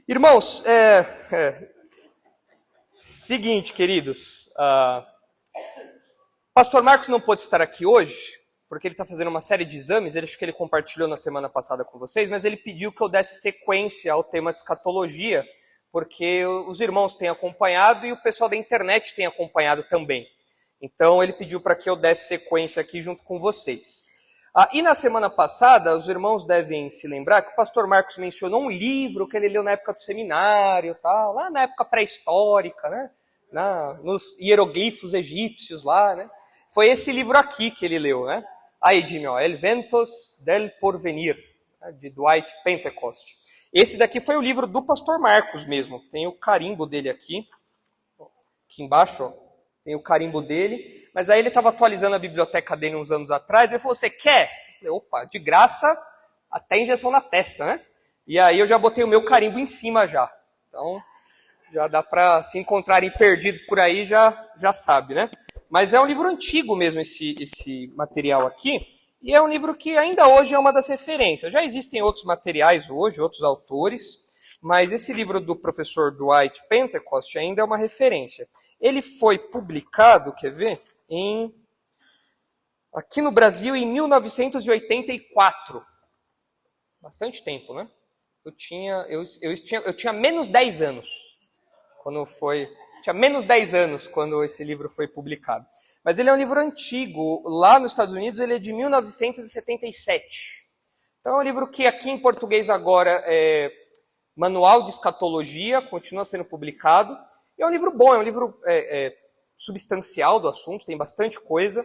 Irmãos, seguinte, queridos, Pastor Marcos não pôde estar aqui hoje, porque ele está fazendo uma série de exames, acho que ele compartilhou na semana passada com vocês, mas ele pediu que eu desse sequência ao tema de escatologia, porque os irmãos têm acompanhado e o pessoal da internet tem acompanhado também. Então ele pediu para que eu desse sequência aqui junto com vocês. E na semana passada, os irmãos devem se lembrar que o pastor Marcos mencionou um livro que ele leu na época do seminário, tal, lá na época pré-histórica, né? Nos hieroglifos egípcios lá, né? Foi esse livro aqui que ele leu, né? Aí, Jimmy, ó, El Ventos del Porvenir, né? De Dwight Pentecost. Esse daqui foi o livro do pastor Marcos mesmo. Tem o carimbo dele aqui. Aqui embaixo, ó, tem o carimbo dele. Mas aí ele estava atualizando a biblioteca dele uns anos atrás. Ele falou, você quer? Eu falei, opa, de graça, até injeção na testa, né? E aí eu já botei o meu carimbo em cima já. Então, já dá para se encontrarem perdidos por aí, já sabe, né? Mas é um livro antigo mesmo esse material aqui. E é um livro que ainda hoje é uma das referências. Já existem outros materiais hoje, outros autores. Mas esse livro do professor Dwight Pentecost ainda é uma referência. Ele foi publicado, quer ver? Aqui no Brasil em 1984. Bastante tempo, né? Eu tinha menos 10 anos quando foi. Tinha menos 10 anos quando esse livro foi publicado. Mas ele é um livro antigo. Lá nos Estados Unidos ele é de 1977. Então é um livro que aqui em português agora é Manual de Escatologia, continua sendo publicado. E é um livro bom, é um livro substancial do assunto, tem bastante coisa.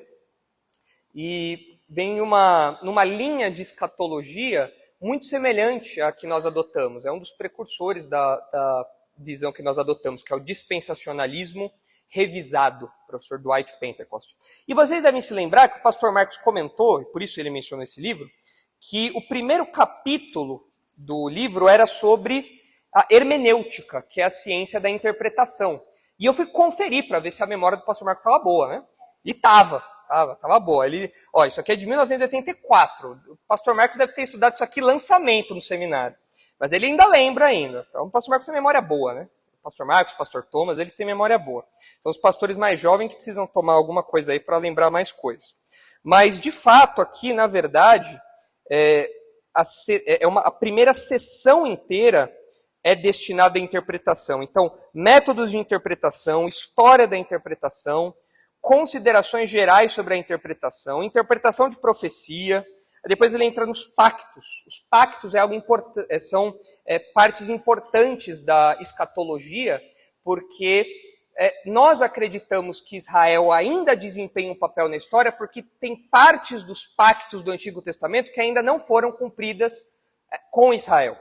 E vem numa linha de escatologia muito semelhante à que nós adotamos. É um dos precursores da visão que nós adotamos, que é o dispensacionalismo revisado, professor Dwight Pentecost. E vocês devem se lembrar que o pastor Marcos comentou, e por isso ele mencionou esse livro, que o primeiro capítulo do livro era sobre a hermenêutica, que é a ciência da interpretação. E eu fui conferir para ver se a memória do pastor Marcos estava boa, né? E estava boa. Isso aqui é de 1984. O pastor Marcos deve ter estudado isso aqui lançamento no seminário. Mas ele ainda lembra ainda. Então o pastor Marcos tem memória boa, né? O pastor Marcos, o pastor Thomas, eles têm memória boa. São os pastores mais jovens que precisam tomar alguma coisa aí para lembrar mais coisas. Mas, de fato, aqui, na verdade, a primeira sessão inteira é destinada à interpretação. Então, métodos de interpretação, história da interpretação, considerações gerais sobre a interpretação, interpretação de profecia. Depois ele entra nos pactos. Os pactos são partes importantes da escatologia, porque nós acreditamos que Israel ainda desempenha um papel na história, porque tem partes dos pactos do Antigo Testamento que ainda não foram cumpridas com Israel.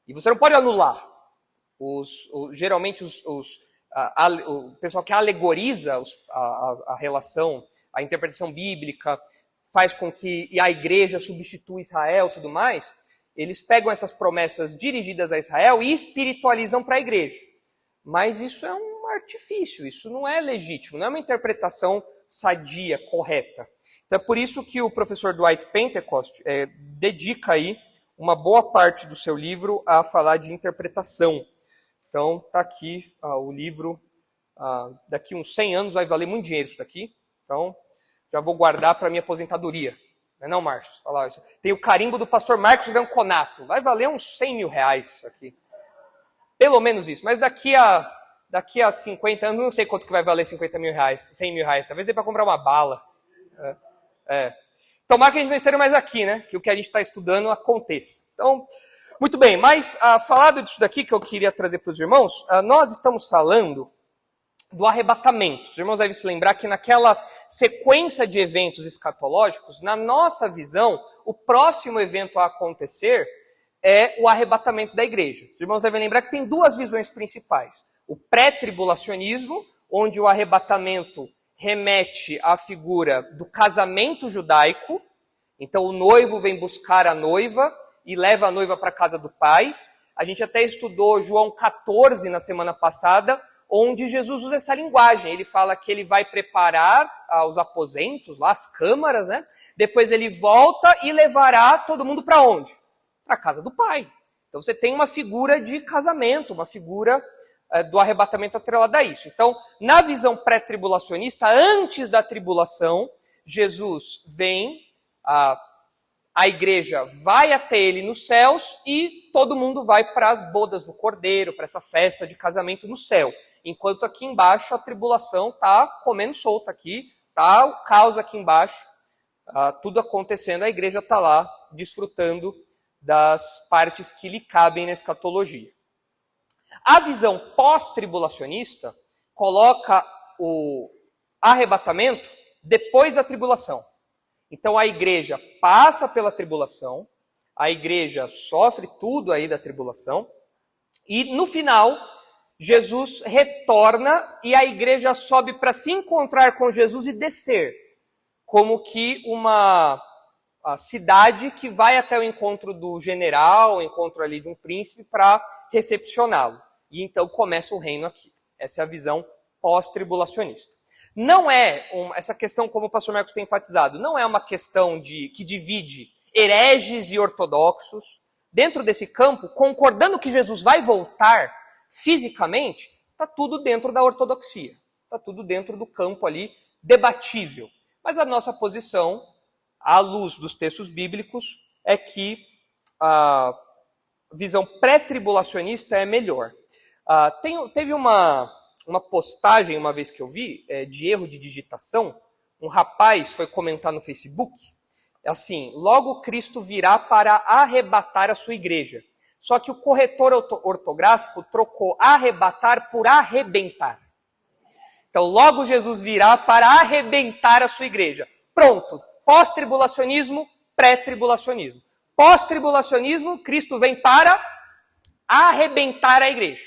E você não pode anular. Geralmente o pessoal que alegoriza a relação, a interpretação bíblica, faz com que a igreja substitua Israel e tudo mais, eles pegam essas promessas dirigidas a Israel e espiritualizam para a igreja. Mas isso é um artifício, isso não é legítimo, não é uma interpretação sadia, correta. Então é por isso que o professor Dwight Pentecost dedica aí uma boa parte do seu livro a falar de interpretação. Então, está aqui o livro. Daqui uns 100 anos vai valer muito dinheiro isso daqui. Então, já vou guardar para minha aposentadoria. Não é não, Márcio? Olha lá, tem o carimbo do pastor Marcos Branconato. Vai valer uns 100 mil reais isso aqui. Pelo menos isso. Mas daqui a 50 anos, não sei quanto que vai valer 50 mil reais, 100 mil reais. Talvez dê para comprar uma bala. Tomara que a gente não esteja mais aqui, né? Que o que a gente está estudando aconteça. Então, muito bem. Mas, falado disso daqui que eu queria trazer para os irmãos, nós estamos falando do arrebatamento. Os irmãos devem se lembrar que naquela sequência de eventos escatológicos, na nossa visão, o próximo evento a acontecer é o arrebatamento da igreja. Os irmãos devem lembrar que tem duas visões principais. O pré-tribulacionismo, onde o arrebatamento remete à figura do casamento judaico. Então o noivo vem buscar a noiva e leva a noiva para a casa do pai. A gente até estudou João 14 na semana passada, onde Jesus usa essa linguagem. Ele fala que ele vai preparar os aposentos, lá, as câmaras, né? Depois ele volta e levará todo mundo para onde? Para a casa do pai. Então você tem uma figura de casamento, uma figura do arrebatamento atrelada a isso. Então, na visão pré-tribulacionista, antes da tribulação, Jesus vem, a igreja vai até ele nos céus e todo mundo vai para as bodas do Cordeiro, para essa festa de casamento no céu. Enquanto aqui embaixo a tribulação está comendo solta aqui, está o caos aqui embaixo, tudo acontecendo, a igreja está lá desfrutando das partes que lhe cabem na escatologia. A visão pós-tribulacionista coloca o arrebatamento depois da tribulação. Então a igreja passa pela tribulação, a igreja sofre tudo aí da tribulação, e no final, Jesus retorna e a igreja sobe para se encontrar com Jesus e descer, como que uma cidade que vai até o encontro do general, o encontro ali de um príncipe, para recepcioná-lo. E então começa o reino aqui. Essa é a visão pós-tribulacionista. Não é, essa questão, como o pastor Marcos tem enfatizado, não é uma questão que divide hereges e ortodoxos. Dentro desse campo, concordando que Jesus vai voltar fisicamente, está tudo dentro da ortodoxia. Está tudo dentro do campo ali debatível. Mas a nossa posição, à luz dos textos bíblicos, é que a visão pré-tribulacionista é melhor. Teve uma postagem, uma vez que eu vi, de erro de digitação. Um rapaz foi comentar no Facebook, assim, logo Cristo virá para arrebatar a sua igreja. Só que o corretor ortográfico trocou arrebatar por arrebentar. Então, logo Jesus virá para arrebentar a sua igreja. Pronto, pós-tribulacionismo, pré-tribulacionismo. Pós-tribulacionismo, Cristo vem para arrebentar a igreja.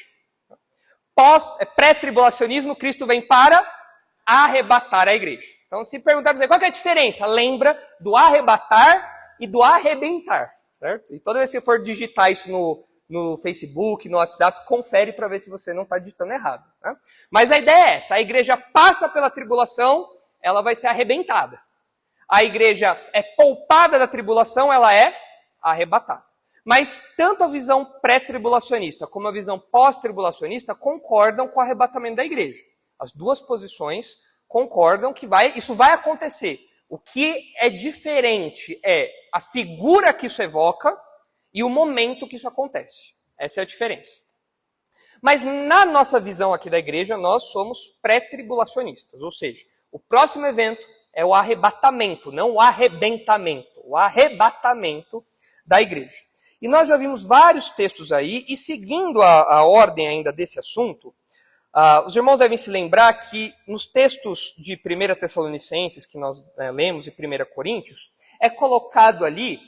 Pré-tribulacionismo, Cristo vem para arrebatar a igreja. Então, se perguntar para você, qual que é a diferença? Lembra do arrebatar e do arrebentar, certo? E toda vez que você for digitar isso no Facebook, no WhatsApp, confere para ver se você não está digitando errado. Né? Mas a ideia é essa, a igreja passa pela tribulação, ela vai ser arrebentada. A igreja é poupada da tribulação, ela é arrebatada. Mas tanto a visão pré-tribulacionista como a visão pós-tribulacionista concordam com o arrebatamento da igreja. As duas posições concordam que isso vai acontecer. O que é diferente é a figura que isso evoca e o momento que isso acontece. Essa é a diferença. Mas na nossa visão aqui da igreja, nós somos pré-tribulacionistas. Ou seja, o próximo evento é o arrebatamento, não o arrebentamento. O arrebatamento da igreja. E nós já vimos vários textos aí, e seguindo a ordem ainda desse assunto, os irmãos devem se lembrar que nos textos de 1 Tessalonicenses, que nós lemos, e 1 Coríntios, é colocado ali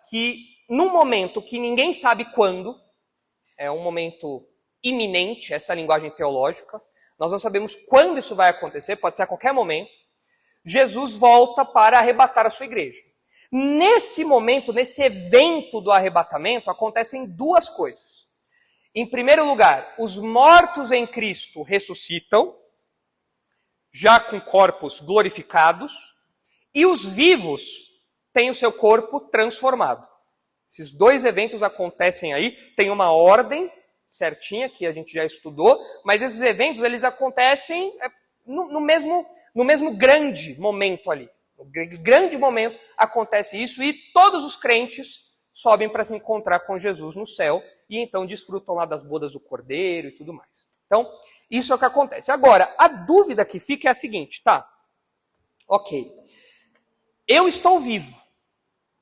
que num momento que ninguém sabe quando, é um momento iminente, essa é a linguagem teológica, nós não sabemos quando isso vai acontecer, pode ser a qualquer momento, Jesus volta para arrebatar a sua igreja. Nesse momento, nesse evento do arrebatamento, acontecem duas coisas. Em primeiro lugar, os mortos em Cristo ressuscitam, já com corpos glorificados, e os vivos têm o seu corpo transformado. Esses dois eventos acontecem aí, tem uma ordem certinha que a gente já estudou, mas esses eventos eles acontecem no mesmo grande momento ali. No grande momento acontece isso e todos os crentes sobem para se encontrar com Jesus no céu e então desfrutam lá das bodas do Cordeiro e tudo mais. Então, isso é o que acontece. Agora, a dúvida que fica é a seguinte, tá? Ok. Eu estou vivo.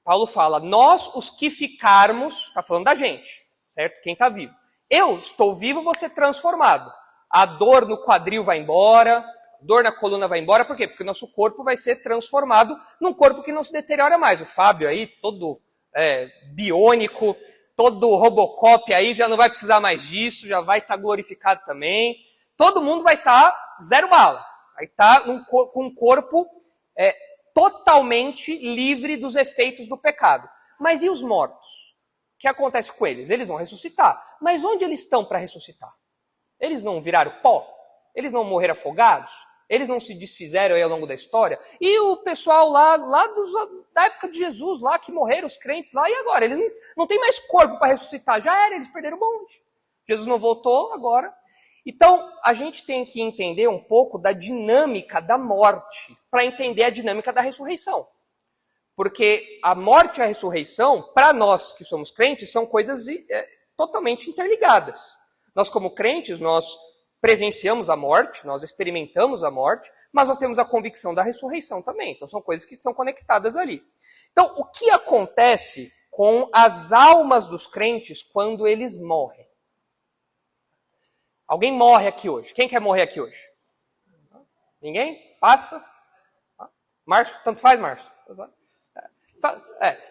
Paulo fala, nós os que ficarmos, está falando da gente, certo? Quem está vivo. Eu estou vivo, vou ser transformado. A dor no quadril vai embora, dor na coluna vai embora, por quê? Porque o nosso corpo vai ser transformado num corpo que não se deteriora mais. O Fábio aí, todo biônico, todo Robocop aí, já não vai precisar mais disso, já vai estar glorificado também. Todo mundo vai estar zero bala, vai estar com um corpo totalmente livre dos efeitos do pecado. Mas e os mortos? O que acontece com eles? Eles vão ressuscitar. Mas onde eles estão para ressuscitar? Eles não viraram pó? Eles não morreram afogados? Eles não se desfizeram aí ao longo da história? E o pessoal lá da época de Jesus, lá que morreram, os crentes lá, e agora? Eles não têm mais corpo para ressuscitar, já era, eles perderam o bonde. Jesus não voltou agora. Então, a gente tem que entender um pouco da dinâmica da morte, para entender a dinâmica da ressurreição. Porque a morte e a ressurreição, para nós que somos crentes, são coisas totalmente interligadas. Nós, como crentes, nós presenciamos a morte, nós experimentamos a morte, mas nós temos a convicção da ressurreição também. Então, são coisas que estão conectadas ali. Então, o que acontece com as almas dos crentes quando eles morrem? Alguém morre aqui hoje. Quem quer morrer aqui hoje? Ninguém? Passa? Márcio? Tanto faz, Márcio?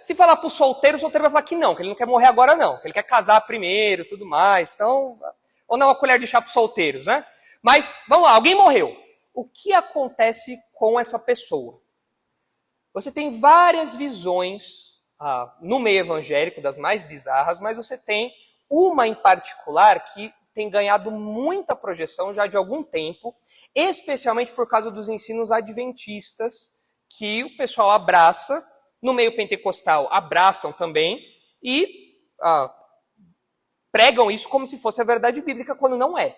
Se falar para o solteiro vai falar que ele não quer morrer agora não, que ele quer casar primeiro, tudo mais. Então, ou não, uma colher de chá para os solteiros, né? Mas, vamos lá, alguém morreu. O que acontece com essa pessoa? Você tem várias visões no meio evangélico, das mais bizarras, mas você tem uma em particular que tem ganhado muita projeção já de algum tempo, especialmente por causa dos ensinos adventistas, que o pessoal abraça, no meio pentecostal abraçam também, e pregam isso como se fosse a verdade bíblica, quando não é.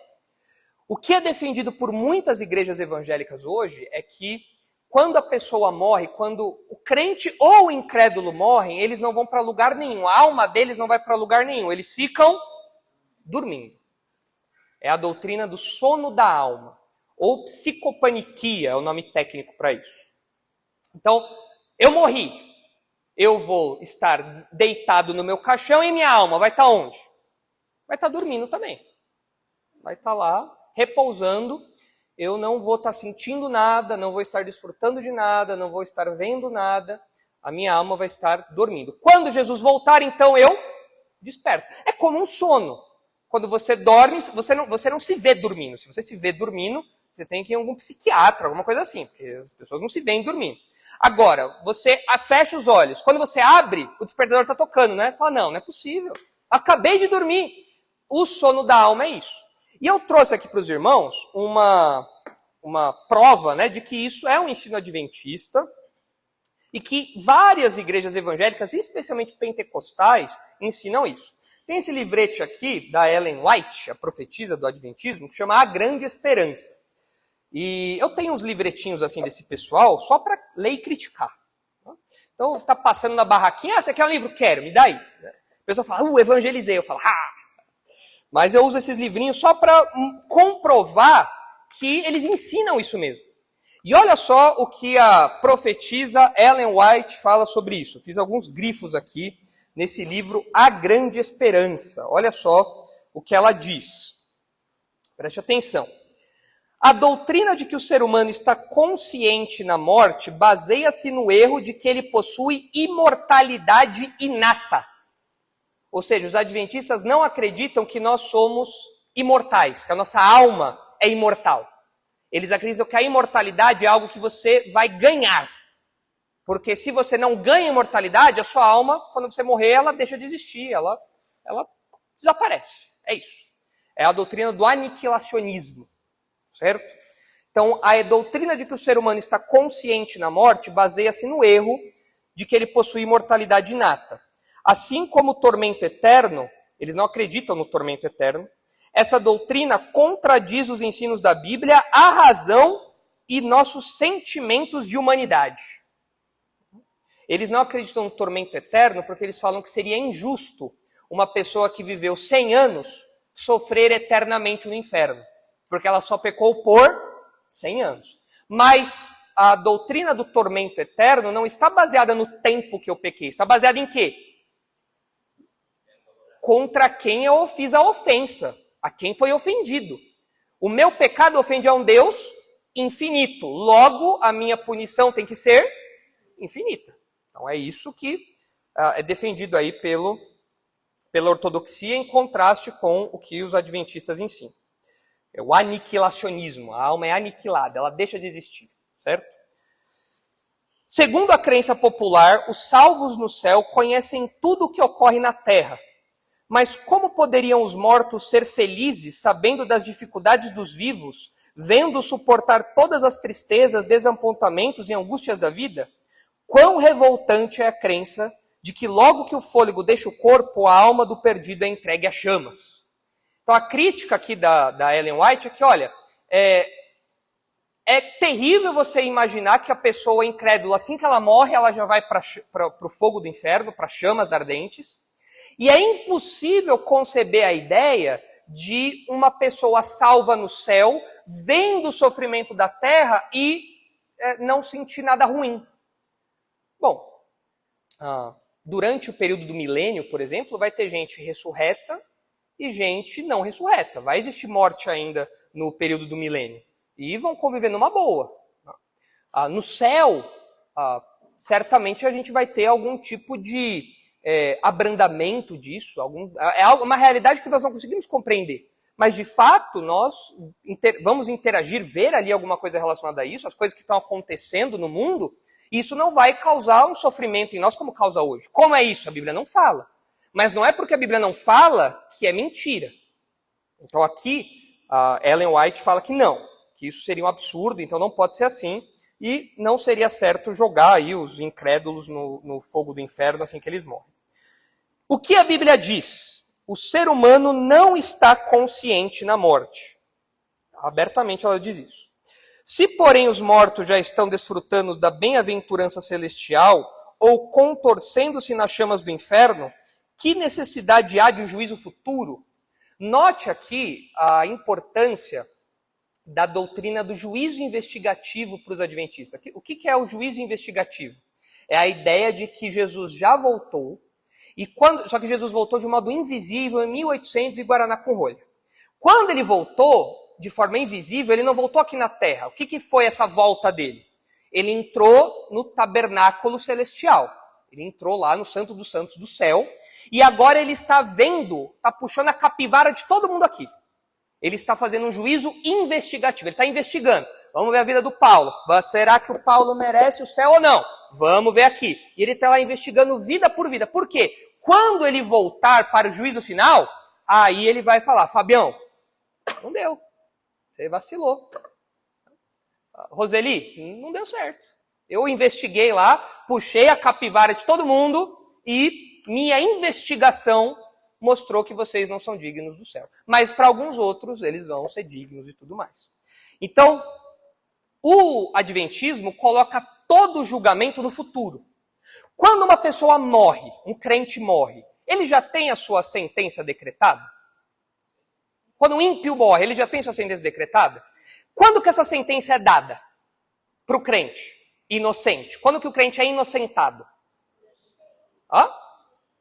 O que é defendido por muitas igrejas evangélicas hoje é que quando a pessoa morre, quando o crente ou o incrédulo morrem, eles não vão para lugar nenhum, a alma deles não vai para lugar nenhum, eles ficam dormindo. É a doutrina do sono da alma, ou psicopaniquia é o nome técnico para isso. Então, eu morri, eu vou estar deitado no meu caixão e minha alma vai estar onde? Vai estar dormindo também. Vai estar lá, repousando, eu não vou estar sentindo nada, não vou estar desfrutando de nada, não vou estar vendo nada, a minha alma vai estar dormindo. Quando Jesus voltar, então eu desperto. É como um sono. Quando você dorme, você não se vê dormindo. Se você se vê dormindo, você tem que ir em algum psiquiatra, alguma coisa assim, porque as pessoas não se veem dormindo. Agora, você fecha os olhos. Quando você abre, o despertador está tocando, né? Você fala, não é possível. Acabei de dormir. O sono da alma é isso. E eu trouxe aqui para os irmãos uma prova, né, de que isso é um ensino adventista e que várias igrejas evangélicas, especialmente pentecostais, ensinam isso. Tem esse livrete aqui da Ellen White, a profetisa do adventismo, que chama A Grande Esperança. E eu tenho uns livretinhos assim desse pessoal só para ler e criticar. Então, tá passando na barraquinha, você quer um livro? Quero, me dá aí. A pessoa fala, evangelizei. Eu falo, Mas eu uso esses livrinhos só para comprovar que eles ensinam isso mesmo. E olha só o que a profetisa Ellen White fala sobre isso. Fiz alguns grifos aqui nesse livro A Grande Esperança. Olha só o que ela diz. Preste atenção. A doutrina de que o ser humano está consciente na morte baseia-se no erro de que ele possui imortalidade inata. Ou seja, os adventistas não acreditam que nós somos imortais, que a nossa alma é imortal. Eles acreditam que a imortalidade é algo que você vai ganhar. Porque se você não ganha imortalidade, a sua alma, quando você morrer, ela deixa de existir, ela desaparece. É isso. É a doutrina do aniquilacionismo. Certo? Então, a doutrina de que o ser humano está consciente na morte baseia-se no erro de que ele possui imortalidade inata. Assim como o tormento eterno, eles não acreditam no tormento eterno, essa doutrina contradiz os ensinos da Bíblia, a razão e nossos sentimentos de humanidade. Eles não acreditam no tormento eterno porque eles falam que seria injusto uma pessoa que viveu 100 anos sofrer eternamente no inferno. Porque ela só pecou por 100 anos. Mas a doutrina do tormento eterno não está baseada no tempo que eu pequei. Está baseada em quê? Contra quem eu fiz a ofensa. A quem foi ofendido. O meu pecado ofende a um Deus infinito. Logo, a minha punição tem que ser infinita. Então é isso que é defendido aí pela ortodoxia em contraste com o que os adventistas ensinam. É o aniquilacionismo. A alma é aniquilada, ela deixa de existir, certo? Segundo a crença popular, os salvos no céu conhecem tudo o que ocorre na terra. Mas como poderiam os mortos ser felizes sabendo das dificuldades dos vivos, vendo suportar todas as tristezas, desapontamentos e angústias da vida, quão revoltante é a crença de que logo que o fôlego deixa o corpo, a alma do perdido é entregue a chamas. Então a crítica aqui da Ellen White é que, olha, é terrível você imaginar que a pessoa incrédula, assim que ela morre, ela já vai para o fogo do inferno, para chamas ardentes. E é impossível conceber a ideia de uma pessoa salva no céu, vendo o sofrimento da terra e não sentir nada ruim. Bom, durante o período do milênio, por exemplo, vai ter gente ressurreta e gente não ressurreta. Vai existir morte ainda no período do milênio. E vão conviver numa boa. No céu, certamente a gente vai ter algum tipo de abrandamento disso. É uma realidade que nós não conseguimos compreender. Mas, de fato, nós vamos interagir, ver ali alguma coisa relacionada a isso, as coisas que estão acontecendo no mundo, e isso não vai causar um sofrimento em nós como causa hoje. Como é isso? A Bíblia não fala. Mas não é porque a Bíblia não fala que é mentira. Então, aqui, a Ellen White fala que não, que isso seria um absurdo, então não pode ser assim, e não seria certo jogar aí os incrédulos no fogo do inferno assim que eles morrem. O que a Bíblia diz? O ser humano não está consciente na morte. Abertamente ela diz isso. Se, porém, os mortos já estão desfrutando da bem-aventurança celestial ou contorcendo-se nas chamas do inferno, que necessidade há de um juízo futuro? Note aqui a importância da doutrina do juízo investigativo para os adventistas. O que é o juízo investigativo? É a ideia de que Jesus já voltou, só que Jesus voltou de um modo invisível em 1800 em Guaraná com rolha. Quando ele voltou de forma invisível, ele não voltou aqui na Terra. O que foi essa volta dele? Ele entrou no tabernáculo celestial. Ele entrou lá no Santo dos Santos do céu, e agora ele está vendo, está puxando a capivara de todo mundo aqui. Ele está fazendo um juízo investigativo, ele está investigando. Vamos ver a vida do Paulo. Será que o Paulo merece o céu ou não? Vamos ver aqui. E ele está lá investigando vida por vida. Por quê? Quando ele voltar para o juízo final, aí ele vai falar, Fabião, não deu. Você vacilou. Roseli, não deu certo. Eu investiguei lá, puxei a capivara de todo mundo e minha investigação mostrou que vocês não são dignos do céu. Mas para alguns outros, eles vão ser dignos e tudo mais. Então, o adventismo coloca todo o julgamento no futuro. Quando uma pessoa morre, um crente morre, ele já tem a sua sentença decretada? Quando um ímpio morre, ele já tem sua sentença decretada? Quando que essa sentença é dada para o crente inocente? Quando que o crente é inocentado?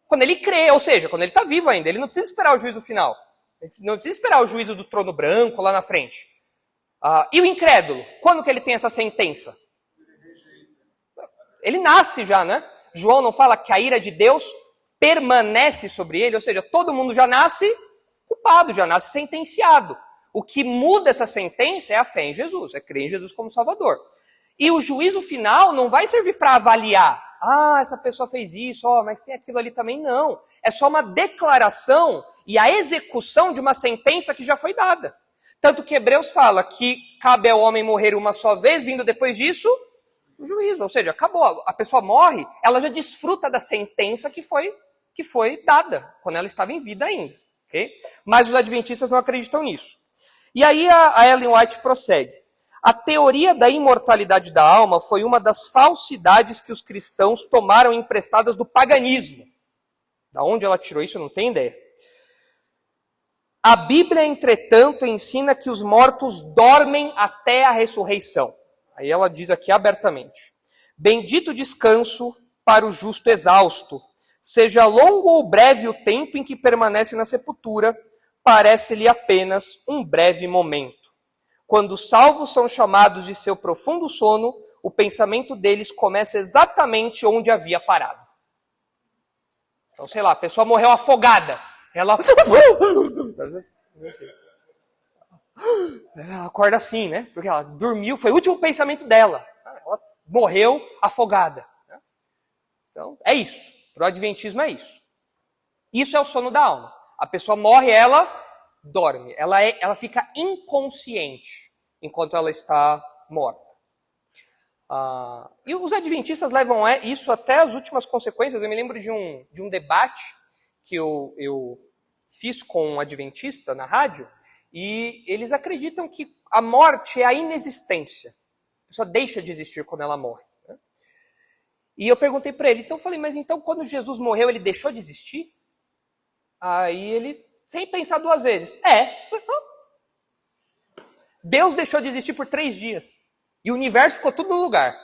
Quando ele crê, ou seja, quando ele está vivo ainda, ele não precisa esperar o juízo final. Ele não precisa esperar o juízo do trono branco lá na frente. E o incrédulo, quando que ele tem essa sentença? Ele nasce já, né? João não fala que a ira de Deus permanece sobre ele, ou seja, todo mundo já nasce culpado, já nasce sentenciado. O que muda essa sentença é a fé em Jesus, é crer em Jesus como Salvador. E o juízo final não vai servir para avaliar. Essa pessoa fez isso, mas tem aquilo ali também. Não. É só uma declaração e a execução de uma sentença que já foi dada. Tanto que Hebreus fala que cabe ao homem morrer uma só vez, vindo depois disso o juízo. Ou seja, acabou. A pessoa morre, ela já desfruta da sentença que foi dada, quando ela estava em vida ainda. Okay? Mas os adventistas não acreditam nisso. E aí a Ellen White prossegue. A teoria da imortalidade da alma foi uma das falsidades que os cristãos tomaram emprestadas do paganismo. Da onde ela tirou isso, eu não tenho ideia. A Bíblia, entretanto, ensina que os mortos dormem até a ressurreição. Aí ela diz aqui abertamente. Bendito descanso para o justo exausto. Seja longo ou breve o tempo em que permanece na sepultura, parece-lhe apenas um breve momento. Quando os salvos são chamados de seu profundo sono, o pensamento deles começa exatamente onde havia parado. Então, sei lá, a pessoa morreu afogada. Ela acorda assim, né? Porque ela dormiu, foi o último pensamento dela. Ela morreu afogada. Então, é isso. Para o adventismo é isso. Isso é o sono da alma. A pessoa morre, ela dorme. Ela fica inconsciente. enquanto ela está morta. E os adventistas levam isso até as últimas consequências. Eu me lembro de um debate que eu fiz com um adventista na rádio, e eles acreditam que a morte é a inexistência. A pessoa deixa de existir quando ela morre. Né? E eu perguntei para ele, então eu falei, mas então quando Jesus morreu, ele deixou de existir? Aí ele, sem pensar duas vezes, Deus deixou de existir por 3 dias. E o universo ficou tudo no lugar.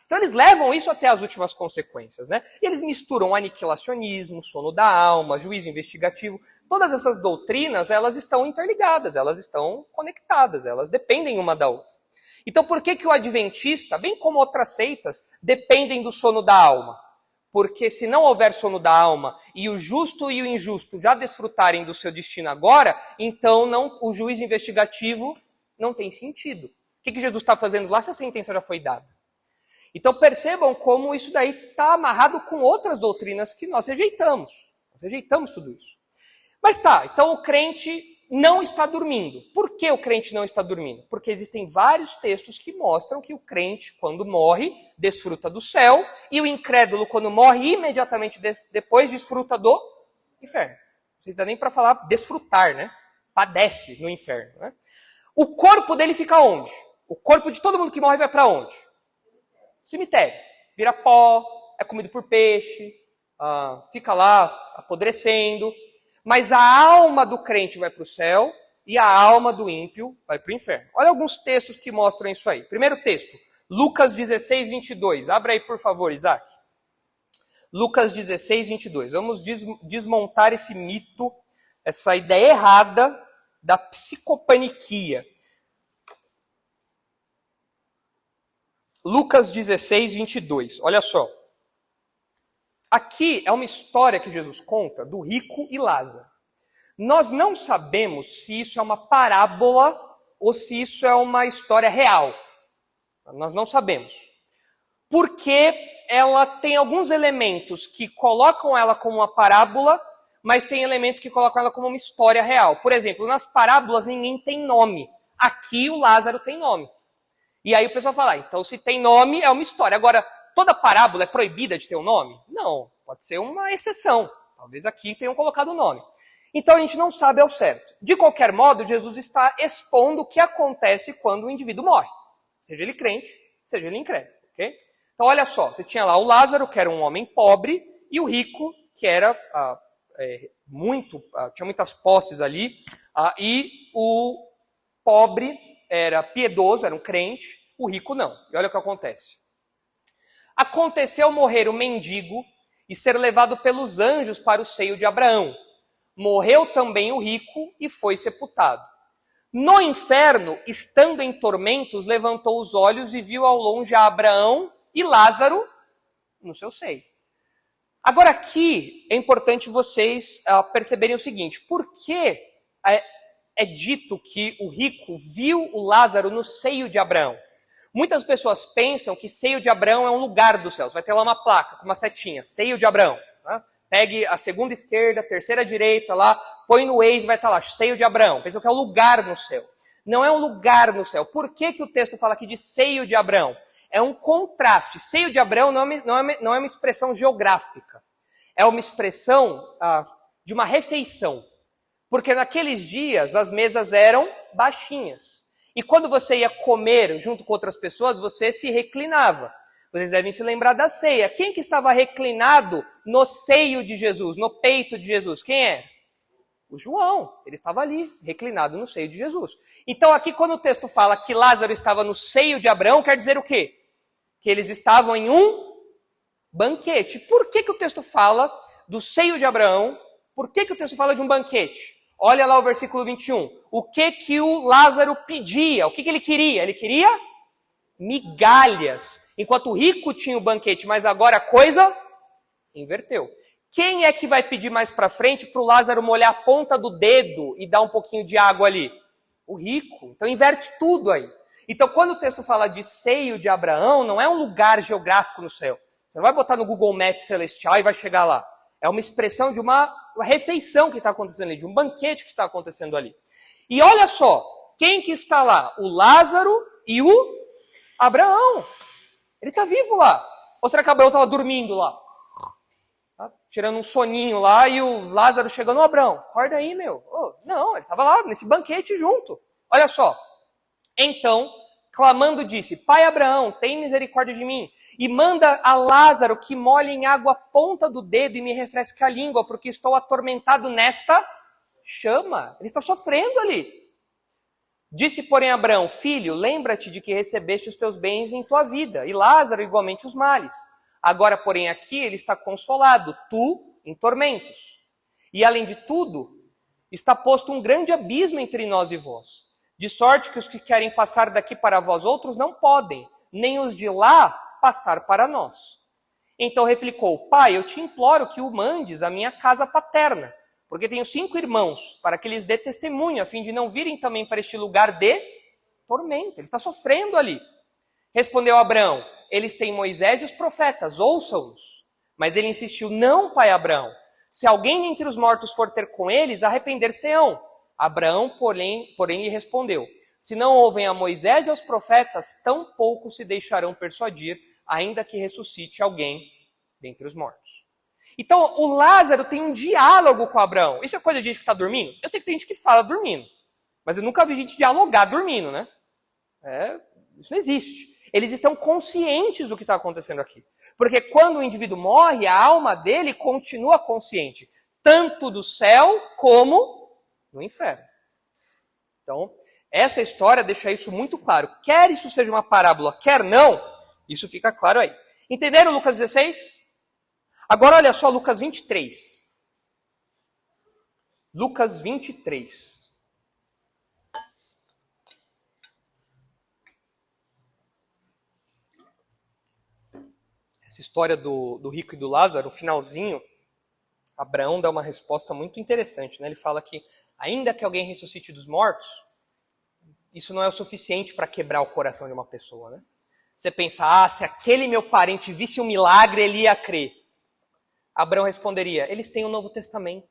Então eles levam isso até as últimas consequências, né? E eles misturam aniquilacionismo, sono da alma, juízo investigativo. Todas essas doutrinas, elas estão interligadas, elas estão conectadas, elas dependem uma da outra. Então por que o adventista, bem como outras seitas, dependem do sono da alma? Porque se não houver sono da alma e o justo e o injusto já desfrutarem do seu destino agora, então o juízo investigativo não tem sentido. O que Jesus está fazendo lá se a sentença já foi dada? Então percebam como isso daí está amarrado com outras doutrinas que nós rejeitamos. Nós rejeitamos tudo isso. Mas então o crente não está dormindo. Por que o crente não está dormindo? Porque existem vários textos que mostram que o crente, quando morre, desfruta do céu, e o incrédulo, quando morre, imediatamente depois desfruta do inferno. Não sei se dá nem para falar desfrutar, né? Padece no inferno. Né? O corpo dele fica onde? O corpo de todo mundo que morre vai para onde? Cemitério. Vira pó, é comido por peixe, fica lá apodrecendo. Mas a alma do crente vai para o céu e a alma do ímpio vai para o inferno. Olha alguns textos que mostram isso aí. Primeiro texto, Lucas 16, 22. Abra aí, por favor, Isaac. Lucas 16, 22. Vamos desmontar esse mito, essa ideia errada da psicopaniquia. Lucas 16, 22. Olha só. Aqui é uma história que Jesus conta do rico e Lázaro. Nós não sabemos se isso é uma parábola ou se isso é uma história real. Nós não sabemos. Porque ela tem alguns elementos que colocam ela como uma parábola, mas tem elementos que colocam ela como uma história real. Por exemplo, nas parábolas ninguém tem nome. Aqui o Lázaro tem nome. E aí o pessoal fala, então se tem nome é uma história. Agora, toda parábola é proibida de ter um nome? Não, pode ser uma exceção. Talvez aqui tenham colocado o nome. Então a gente não sabe ao certo. De qualquer modo, Jesus está expondo o que acontece quando o indivíduo morre. Seja ele crente, seja ele incrédulo. Okay? Então olha só, você tinha lá o Lázaro, que era um homem pobre, e o rico, que era tinha muitas posses ali, e o pobre era piedoso, era um crente, o rico não. E olha o que acontece. Aconteceu morrer o mendigo e ser levado pelos anjos para o seio de Abraão. Morreu também o rico e foi sepultado. No inferno, estando em tormentos, levantou os olhos e viu ao longe a Abraão e Lázaro no seu seio. Agora aqui é importante vocês perceberem o seguinte, por que é dito que o rico viu o Lázaro no seio de Abraão? Muitas pessoas pensam que seio de Abraão é um lugar do céu. Você vai ter lá uma placa com uma setinha, seio de Abraão. Tá? Pegue a segunda esquerda, a terceira direita lá, põe no Waze, vai estar lá, seio de Abraão. Pensam que é um lugar no céu. Não é um lugar no céu. Por que o texto fala aqui de seio de Abraão? É um contraste. Seio de Abraão não é uma expressão geográfica. É uma expressão de uma refeição. Porque naqueles dias as mesas eram baixinhas. E quando você ia comer junto com outras pessoas, você se reclinava. Vocês devem se lembrar da ceia. Quem que estava reclinado no seio de Jesus, no peito de Jesus? Quem é? O João. Ele estava ali, reclinado no seio de Jesus. Então aqui quando o texto fala que Lázaro estava no seio de Abraão, quer dizer o quê? Que eles estavam em um banquete. Por que o texto fala do seio de Abraão? Por que o texto fala de um banquete? Olha lá o versículo 21. O que o Lázaro pedia? O que ele queria? Ele queria migalhas. Enquanto o rico tinha o banquete, mas agora a coisa inverteu. Quem é que vai pedir mais para frente para o Lázaro molhar a ponta do dedo e dar um pouquinho de água ali? O rico. Então inverte tudo aí. Então quando o texto fala de seio de Abraão, não é um lugar geográfico no céu. Você não vai botar no Google Maps celestial e vai chegar lá. É uma expressão de uma refeição que está acontecendo ali, de um banquete que está acontecendo ali. E olha só, Quem que está lá? O Lázaro e o Abraão. Ele está vivo lá. Ou será que Abraão estava dormindo lá? Tá tirando um soninho lá e o Lázaro chegando, ô Abraão, acorda aí, meu. Oh, não, ele estava lá nesse banquete junto. Olha só. Então, clamando, disse, Pai Abraão, tem misericórdia de mim. E manda a Lázaro que molhe em água a ponta do dedo e me refresque a língua, porque estou atormentado nesta chama. Ele está sofrendo ali. Disse, porém, Abraão, filho, lembra-te de que recebeste os teus bens em tua vida, e Lázaro igualmente os males. Agora, porém, aqui ele está consolado, tu em tormentos. E, além de tudo, está posto um grande abismo entre nós e vós, de sorte que os que querem passar daqui para vós outros não podem, nem os de lá passar para nós. Então replicou, pai, eu te imploro que o mandes à minha casa paterna, porque tenho 5 irmãos, para que lhes dê testemunho, a fim de não virem também para este lugar de tormento. Ele está sofrendo ali. Respondeu Abraão, eles têm Moisés e os profetas, ouçam-os. Mas ele insistiu, não, pai Abraão, se alguém dentre os mortos for ter com eles, arrepender-se-ão. Abraão, porém lhe respondeu, se não ouvem a Moisés e aos profetas, tão pouco se deixarão persuadir, ainda que ressuscite alguém dentre os mortos. Então, o Lázaro tem um diálogo com Abraão. Isso é coisa de gente que está dormindo? Eu sei que tem gente que fala dormindo, mas eu nunca vi gente dialogar dormindo, né? Isso não existe. Eles estão conscientes do que está acontecendo aqui. Porque quando o indivíduo morre, a alma dele continua consciente, tanto do céu como no inferno. Então, essa história deixa isso muito claro. Quer isso seja uma parábola, quer não, isso fica claro aí. Entenderam Lucas 16? Agora olha só Lucas 23. Lucas 23. Essa história do rico e do Lázaro, o finalzinho, Abraão dá uma resposta muito interessante, né? Ele fala que ainda que alguém ressuscite dos mortos, isso não é o suficiente para quebrar o coração de uma pessoa, né? Você pensa, se aquele meu parente visse um milagre, ele ia crer. Abraão responderia, eles têm o Novo Testamento.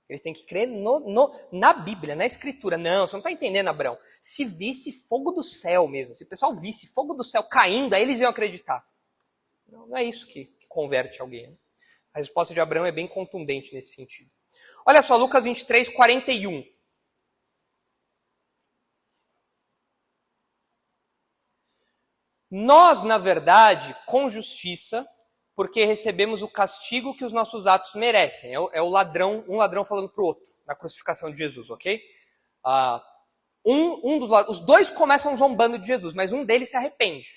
Eles têm que crer na Bíblia, na Escritura. Não, você não está entendendo, Abraão. Se visse fogo do céu mesmo, se o pessoal visse fogo do céu caindo, aí eles iam acreditar. Não é isso que converte alguém. Né? A resposta de Abraão é bem contundente nesse sentido. Olha só, Lucas 23, 41. Nós, na verdade, com justiça, porque recebemos o castigo que os nossos atos merecem. É o ladrão, um ladrão falando para o outro, na crucificação de Jesus, ok? Os dois começam zombando de Jesus, mas um deles se arrepende.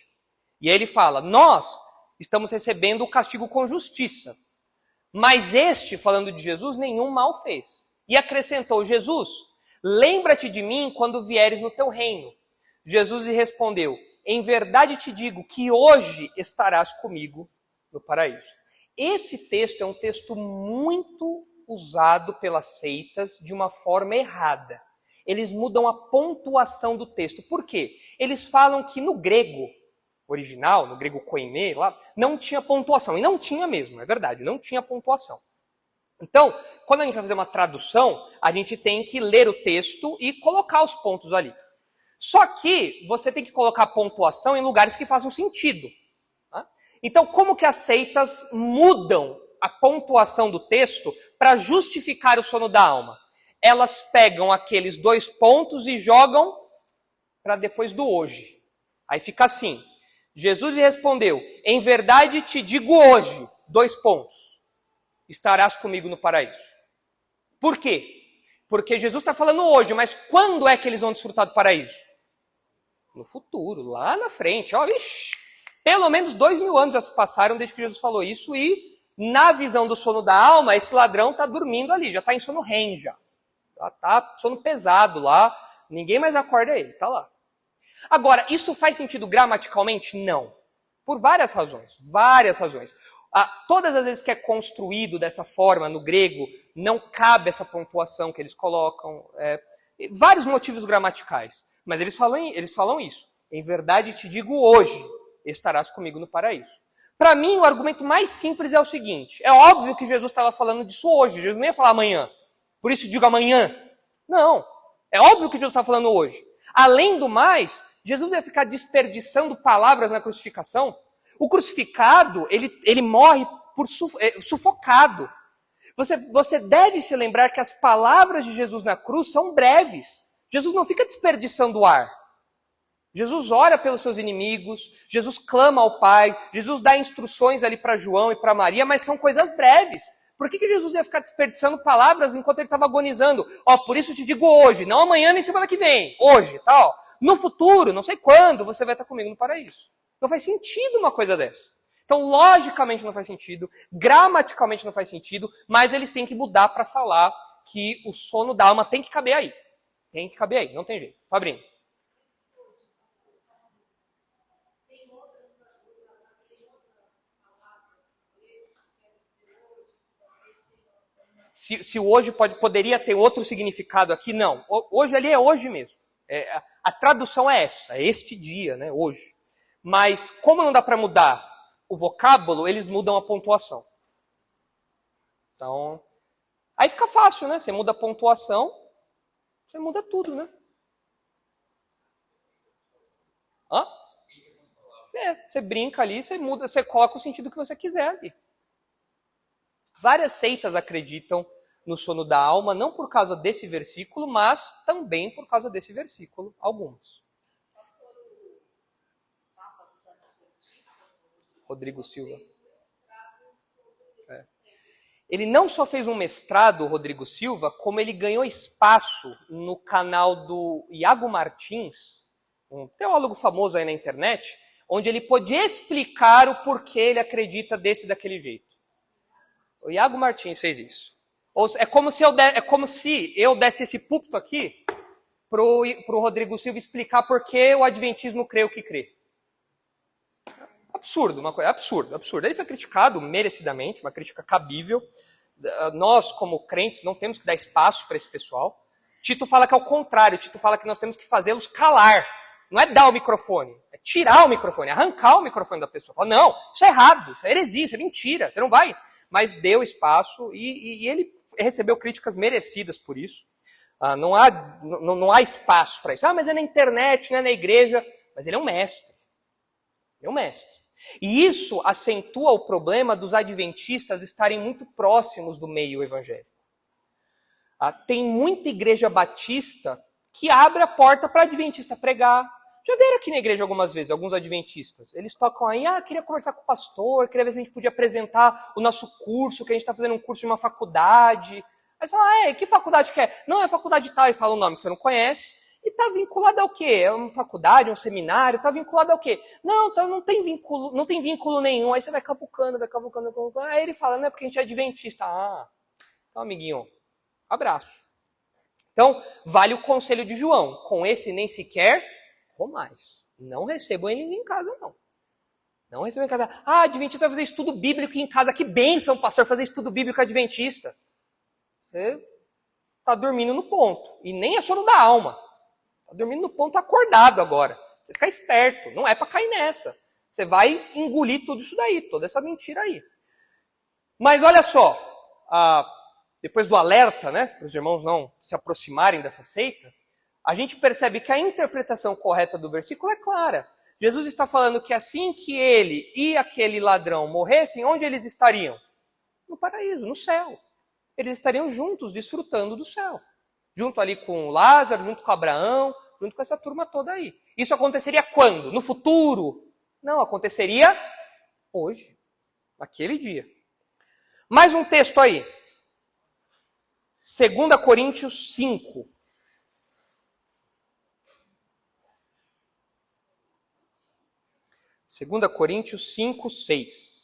E aí ele fala, nós estamos recebendo o castigo com justiça. Mas este, falando de Jesus, nenhum mal fez. E acrescentou, Jesus, lembra-te de mim quando vieres no teu reino. Jesus lhe respondeu, em verdade te digo que hoje estarás comigo no paraíso. Esse texto é um texto muito usado pelas seitas de uma forma errada. Eles mudam a pontuação do texto. Por quê? Eles falam que no grego original, no grego koiné, lá, não tinha pontuação. E não tinha mesmo, é verdade, não tinha pontuação. Então, quando a gente vai fazer uma tradução, a gente tem que ler o texto e colocar os pontos ali. Só que você tem que colocar a pontuação em lugares que façam sentido. Tá? Então, como que as seitas mudam a pontuação do texto para justificar o sono da alma? Elas pegam aqueles 2 pontos e jogam para depois do hoje. Aí fica assim, Jesus lhe respondeu, em verdade te digo hoje, 2 pontos, estarás comigo no paraíso. Por quê? Porque Jesus está falando hoje, mas quando é que eles vão desfrutar do paraíso? No futuro, lá na frente. Ó, ixi, pelo menos 2000 anos já se passaram desde que Jesus falou isso e na visão do sono da alma, esse ladrão está dormindo ali, já está em sono REM já. Está sono pesado lá, ninguém mais acorda ele, está lá. Agora, isso faz sentido gramaticalmente? Não. Por várias razões, várias razões. Todas as vezes que é construído dessa forma no grego, não cabe essa pontuação que eles colocam. Vários motivos gramaticais. Mas eles falam isso. Em verdade te digo hoje, estarás comigo no paraíso. Para mim, o argumento mais simples é o seguinte. É óbvio que Jesus estava falando disso hoje. Jesus não ia falar amanhã. Por isso digo amanhã. Não. É óbvio que Jesus está falando hoje. Além do mais, Jesus ia ficar desperdiçando palavras na crucificação. O crucificado, ele morre por sufocado. Você deve se lembrar que as palavras de Jesus na cruz são breves. Jesus não fica desperdiçando ar. Jesus ora pelos seus inimigos, Jesus clama ao Pai, Jesus dá instruções ali para João e para Maria, mas são coisas breves. Por que Jesus ia ficar desperdiçando palavras enquanto ele estava agonizando? Por isso te digo hoje, não amanhã nem semana que vem, hoje, tal. No futuro, não sei quando, você vai estar comigo no paraíso. Não faz sentido uma coisa dessa. Então, logicamente não faz sentido, gramaticalmente não faz sentido, mas eles têm que mudar para falar que o sono da alma tem que caber aí. Tem que caber aí, não tem jeito. Fabrinho. Se hoje poderia ter outro significado aqui, não. Hoje ali é hoje mesmo. A tradução é essa, é este dia, né, hoje. Mas como não dá para mudar o vocábulo, eles mudam a pontuação. Então, aí fica fácil, né? Você muda a pontuação, você muda tudo, né? Hã? Você brinca ali, você muda, você coloca o sentido que você quiser ali. Várias seitas acreditam no sono da alma, não por causa desse versículo, mas também por causa desse versículo, algumas. Rodrigo Silva. Ele não só fez um mestrado, Rodrigo Silva, como ele ganhou espaço no canal do Iago Martins, um teólogo famoso aí na internet, onde ele pôde explicar o porquê ele acredita desse e daquele jeito. O Iago Martins fez isso. É como se eu desse esse púlpito aqui pro Rodrigo Silva explicar por que o adventismo crê o que crê. Absurdo, uma coisa absurdo. Ele foi criticado merecidamente, uma crítica cabível. Nós, como crentes, não temos que dar espaço para esse pessoal. Tito fala que é o contrário. Tito fala que nós temos que fazê-los calar. Não é dar o microfone, é tirar o microfone, arrancar o microfone da pessoa. Fala, não, isso é errado, isso é heresia, isso é mentira, você não vai. Mas deu espaço e ele recebeu críticas merecidas por isso. Não há espaço para isso. Mas é na internet, não é na igreja. Mas ele é um mestre. Ele é um mestre. E isso acentua o problema dos adventistas estarem muito próximos do meio evangélico. Tem muita igreja batista que abre a porta para adventista pregar. Já vieram aqui na igreja algumas vezes, alguns adventistas. Eles tocam aí, queria conversar com o pastor, queria ver se a gente podia apresentar o nosso curso, que a gente está fazendo um curso de uma faculdade. Aí fala, que faculdade que é? Não, é faculdade tal, e fala um nome que você não conhece. E está vinculado ao quê? É uma faculdade, um seminário, está vinculado ao quê? Não, então não tem vínculo nenhum. Aí você vai cavucando. Aí ele fala, não é porque a gente é adventista. Então, amiguinho, abraço. Então, vale o conselho de João. Com esse nem sequer comais. Não recebam ele em casa, não. Não recebam em casa. Adventista vai fazer estudo bíblico em casa. Que bênção, pastor, fazer estudo bíblico adventista. Você está dormindo no ponto. E nem é sono da alma. Está dormindo no ponto acordado agora. Você fica esperto. Não é para cair nessa. Você vai engolir tudo isso daí. Toda essa mentira aí. Mas olha só. Depois do alerta, né? Para os irmãos não se aproximarem dessa seita. A gente percebe que a interpretação correta do versículo é clara. Jesus está falando que assim que ele e aquele ladrão morressem, onde eles estariam? No paraíso, no céu. Eles estariam juntos, desfrutando do céu. Junto ali com Lázaro, junto com Abraão, junto com essa turma toda aí. Isso aconteceria quando? No futuro? Não, aconteceria hoje, naquele dia. Mais um texto aí. 2 Coríntios 5. 2 Coríntios 5, 6.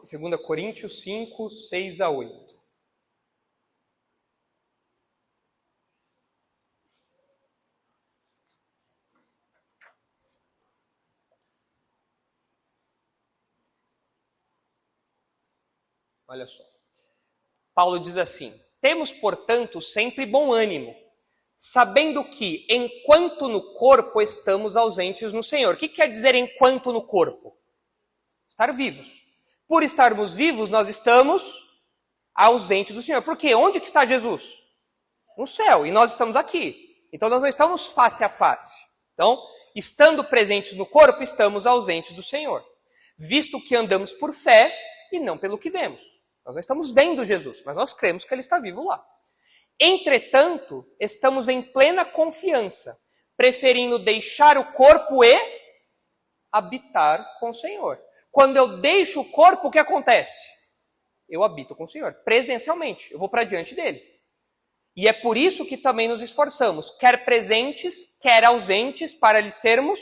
Segunda Coríntios 5, 6 a 8. Olha só. Paulo diz assim: temos, portanto, sempre bom ânimo. sabendo que, enquanto no corpo, estamos ausentes no Senhor. O que quer dizer enquanto no corpo? Estar vivos. Por estarmos vivos, nós estamos ausentes do Senhor. Por quê? Onde que está Jesus? No céu. E nós estamos aqui. Então, nós não estamos face a face. Então, estando presentes no corpo, estamos ausentes do Senhor. Visto que andamos por fé e não pelo que vemos. Nós não estamos vendo Jesus, mas nós cremos que Ele está vivo lá. Entretanto, estamos em plena confiança, preferindo deixar o corpo e habitar com o Senhor. Quando eu deixo o corpo, o que acontece? Eu habito com o Senhor, presencialmente. Eu vou para diante dele. E é por isso que também nos esforçamos, quer presentes, quer ausentes, para lhe sermos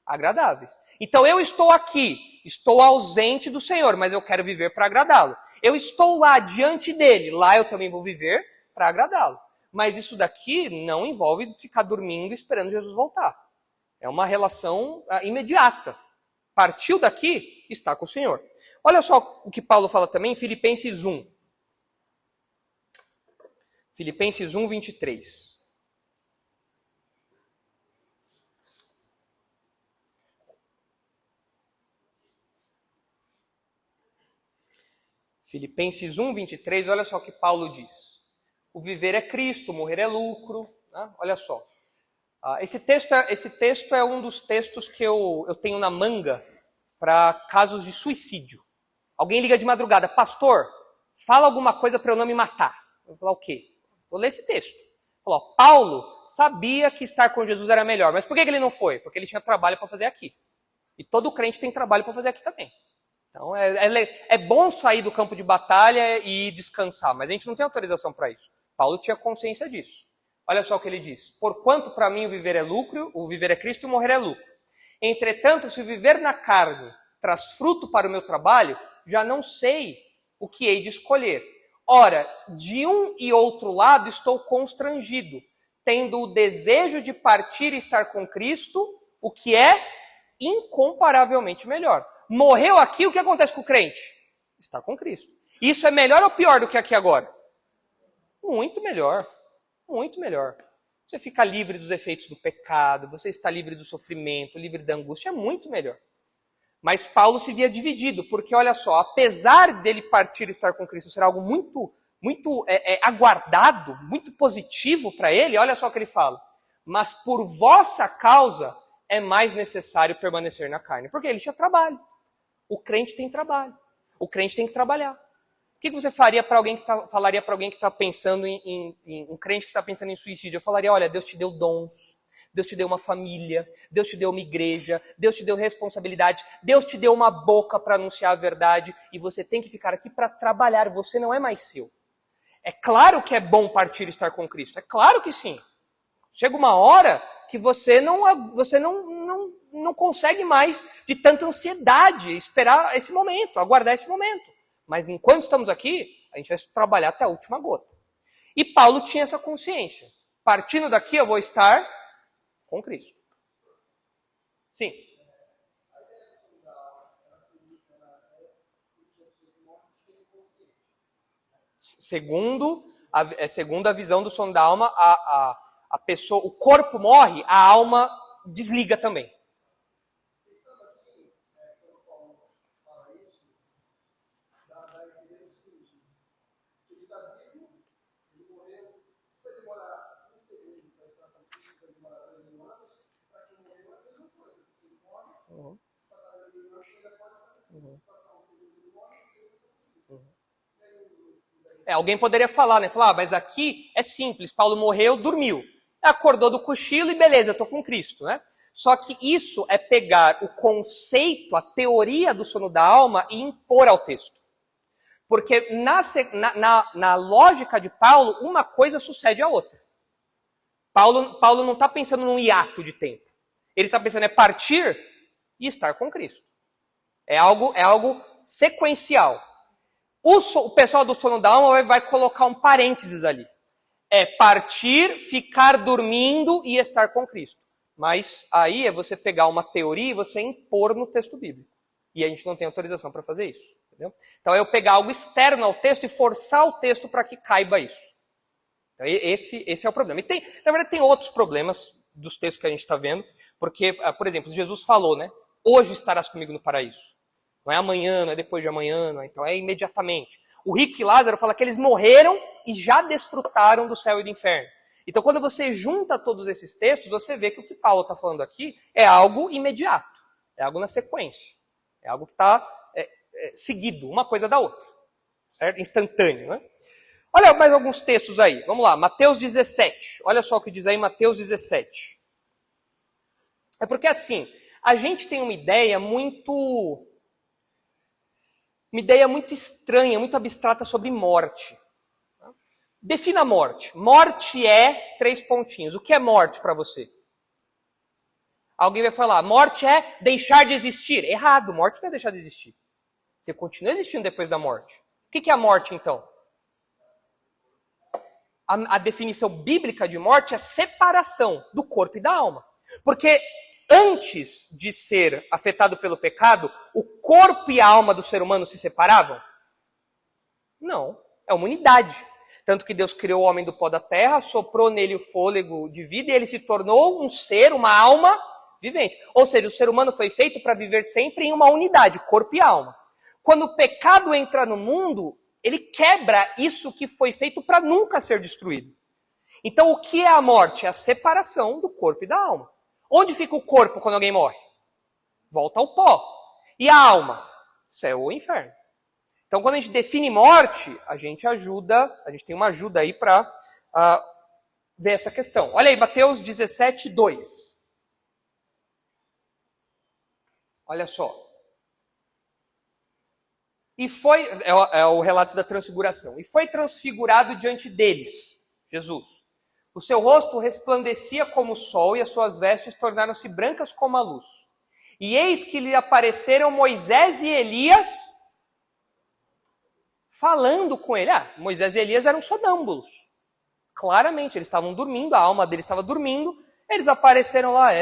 agradáveis. Então eu estou aqui, estou ausente do Senhor, mas eu quero viver para agradá-lo. Eu estou lá diante dele, lá eu também vou viver para agradá-lo. Mas isso daqui não envolve ficar dormindo esperando Jesus voltar. É uma relação imediata. Partiu daqui, está com o Senhor. Olha só o que Paulo fala também em Filipenses 1. Filipenses 1, 23. Filipenses 1, 23, olha só o que Paulo diz. O viver é Cristo, morrer é lucro. Né? Olha só. Esse texto é um dos textos que eu tenho na manga para casos de suicídio. Alguém liga de madrugada, pastor, fala alguma coisa para eu não me matar. Eu vou falar o quê? Vou ler esse texto. Falou, Paulo sabia que estar com Jesus era melhor, mas por que ele não foi? Porque ele tinha trabalho para fazer aqui. E todo crente tem trabalho para fazer aqui também. Então é bom sair do campo de batalha e descansar, mas a gente não tem autorização para isso. Paulo tinha consciência disso. Olha só o que ele diz. Porquanto para mim o viver é lucro, o viver é Cristo e o morrer é lucro. Entretanto, se viver na carne traz fruto para o meu trabalho, já não sei o que hei de escolher. Ora, de um e outro lado estou constrangido, tendo o desejo de partir e estar com Cristo, o que é incomparavelmente melhor. Morreu aqui, o que acontece com o crente? Está com Cristo. Isso é melhor ou pior do que aqui agora? Muito melhor. Muito melhor. Você fica livre dos efeitos do pecado, você está livre do sofrimento, livre da angústia, é muito melhor. Mas Paulo se via dividido, porque olha só, apesar dele partir e estar com Cristo ser algo muito aguardado, muito positivo para ele, olha só o que ele fala. Mas por vossa causa é mais necessário permanecer na carne. Porque ele tinha trabalho. O crente tem trabalho. O crente tem que trabalhar. O que você faria para alguém falaria para alguém que está pensando um crente que está pensando em suicídio? Eu falaria, olha, Deus te deu dons, Deus te deu uma família, Deus te deu uma igreja, Deus te deu responsabilidade, Deus te deu uma boca para anunciar a verdade e você tem que ficar aqui para trabalhar, você não é mais seu. É claro que é bom partir e estar com Cristo, é claro que sim. Chega uma hora que você não consegue mais de tanta ansiedade esperar esse momento, aguardar esse momento. Mas enquanto estamos aqui, a gente vai trabalhar até a última gota. E Paulo tinha essa consciência. Partindo daqui, eu vou estar com Cristo. Sim. Segundo a visão do sono da alma, a pessoa, o corpo morre, a alma desliga também. Alguém poderia falar, né? Falar, mas aqui é simples, Paulo morreu, dormiu. Acordou do cochilo e beleza, eu estou com Cristo, né? Só que isso é pegar o conceito, a teoria do sono da alma e impor ao texto. Porque na lógica de Paulo, uma coisa sucede à outra. Paulo não está pensando num hiato de tempo. Ele está pensando partir e estar com Cristo. É algo sequencial. O pessoal do sono da alma vai colocar um parênteses ali. É partir, ficar dormindo e estar com Cristo. Mas aí é você pegar uma teoria e você impor no texto bíblico. E a gente não tem autorização para fazer isso. Entendeu? Então é eu pegar algo externo ao texto e forçar o texto para que caiba isso. Então, esse é o problema. E na verdade, tem outros problemas dos textos que a gente está vendo, porque, por exemplo, Jesus falou, né? Hoje estarás comigo no paraíso. Não é amanhã, não é depois de amanhã, não é, então é imediatamente. O rico e Lázaro fala que eles morreram e já desfrutaram do céu e do inferno. Então, quando você junta todos esses textos, você vê que o que Paulo está falando aqui é algo imediato, é algo na sequência, é algo que está seguido, uma coisa da outra, certo? Instantâneo, né? Olha mais alguns textos aí, vamos lá, Mateus 17, olha só o que diz aí Mateus 17. É porque assim, a gente tem uma ideia muito estranha, muito abstrata sobre morte. Defina a morte. Morte é 3 pontinhos. O que é morte para você? Alguém vai falar, morte é deixar de existir. Errado, morte não é deixar de existir. Você continua existindo depois da morte. O que é a morte, então? A definição bíblica de morte é separação do corpo e da alma. Porque antes de ser afetado pelo pecado, o corpo e a alma do ser humano se separavam? Não, é uma unidade. Tanto que Deus criou o homem do pó da terra, soprou nele o fôlego de vida e ele se tornou um ser, uma alma vivente. Ou seja, o ser humano foi feito para viver sempre em uma unidade, corpo e alma. Quando o pecado entra no mundo, ele quebra isso que foi feito para nunca ser destruído. Então, o que é a morte? É a separação do corpo e da alma. Onde fica o corpo quando alguém morre? Volta ao pó. E a alma? Céu ou inferno. Então, quando a gente define morte, a gente tem uma ajuda aí para ver essa questão. Olha aí, Mateus 17, 2. Olha só. E foi, é o relato da transfiguração. E foi transfigurado diante deles, Jesus. O seu rosto resplandecia como o sol e as suas vestes tornaram-se brancas como a luz. E eis que lhe apareceram Moisés e Elias falando com ele. Moisés e Elias eram sonâmbulos. Claramente, eles estavam dormindo, a alma deles estava dormindo. Eles apareceram lá,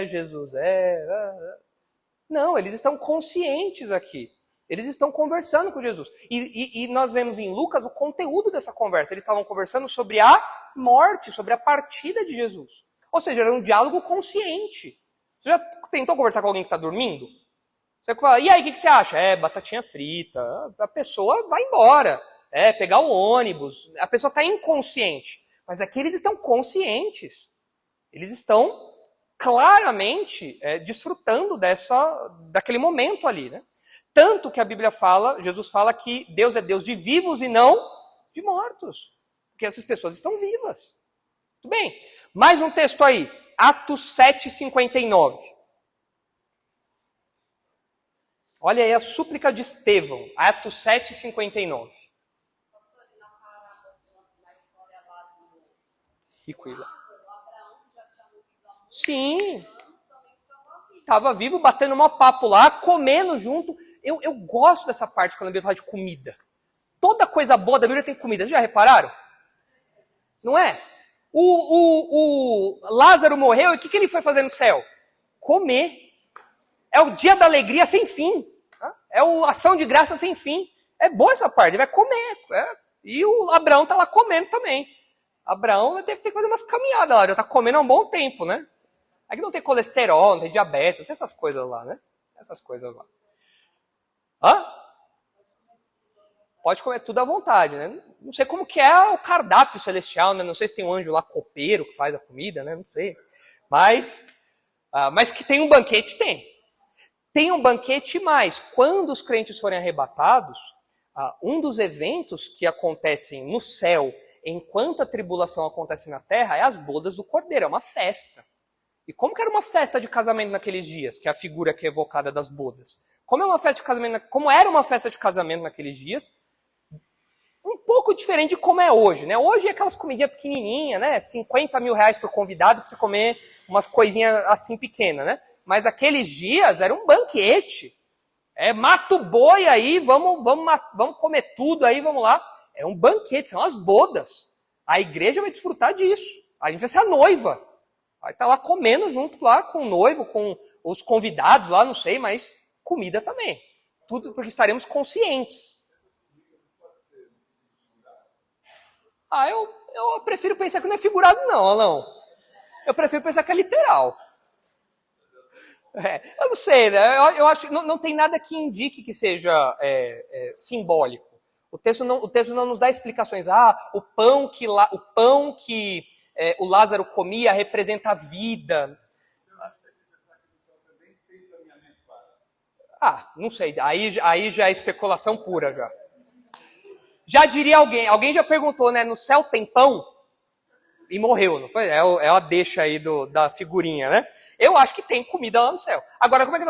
Jesus, Não, eles estão conscientes aqui. Eles estão conversando com Jesus. E nós vemos em Lucas o conteúdo dessa conversa. Eles estavam conversando sobre a morte, sobre a partida de Jesus. Ou seja, era um diálogo consciente. Você já tentou conversar com alguém que está dormindo? Você fala, e aí, o que você acha? Batatinha frita. A pessoa vai embora. Pegar o ônibus. A pessoa está inconsciente. Mas aqui eles estão conscientes. Eles estão claramente desfrutando daquele momento ali, né? Tanto que a Bíblia fala, Jesus fala que Deus é Deus de vivos e não de mortos. Porque essas pessoas estão vivas. Tudo bem. Mais um texto aí. Atos 7:59. Olha aí a súplica de Estevão. Atos 7:59. Rico e lá. Sim. Estava vivo, batendo um papo lá, comendo junto. Eu gosto dessa parte quando a Bíblia fala de comida. Toda coisa boa da Bíblia tem comida. Vocês já repararam? Não é? O Lázaro morreu e o que ele foi fazer no céu? Comer. É o dia da alegria sem fim. É a ação de graça sem fim. É boa essa parte, ele vai comer. E o Abraão está lá comendo também. Abraão deve ter que fazer umas caminhadas lá, já está comendo há um bom tempo, né? Aqui não tem colesterol, não tem diabetes, não tem essas coisas lá, né? Essas coisas lá. Pode comer tudo à vontade, né? Não sei como que é o cardápio celestial, né? Não sei se tem um anjo lá copeiro que faz a comida, né? Não sei. Mas que tem um banquete, tem. Tem um banquete mais. Quando os crentes forem arrebatados, um dos eventos que acontecem no céu, enquanto a tribulação acontece na terra, é as bodas do Cordeiro, é uma festa. E como que era uma festa de casamento naqueles dias, que é a figura que é evocada das bodas? Como era uma festa de casamento naqueles dias? Um pouco diferente de como é hoje, né? Hoje é aquelas comidinhas pequenininhas, né? 50 mil reais por convidado para você comer umas coisinhas assim pequenas, né? Mas aqueles dias era um banquete. Mata o boi aí, vamos comer tudo aí, vamos lá. É um banquete, são as bodas. A igreja vai desfrutar disso. A gente vai ser a noiva. Vai estar lá comendo junto lá com o noivo, com os convidados lá, não sei, mas comida também. Tudo porque estaremos conscientes. Eu prefiro pensar que não é figurado não, Alão. Eu prefiro pensar que é literal. Eu não sei, né? Eu acho que não tem nada que indique que seja simbólico. O texto não nos dá explicações. O pão que o Lázaro comia representa a vida. Não sei. Aí já é especulação pura já. Já diria alguém já perguntou, né? No céu tem pão? E morreu, não foi? É a deixa aí da figurinha, né? Eu acho que tem comida lá no céu. Agora, como é que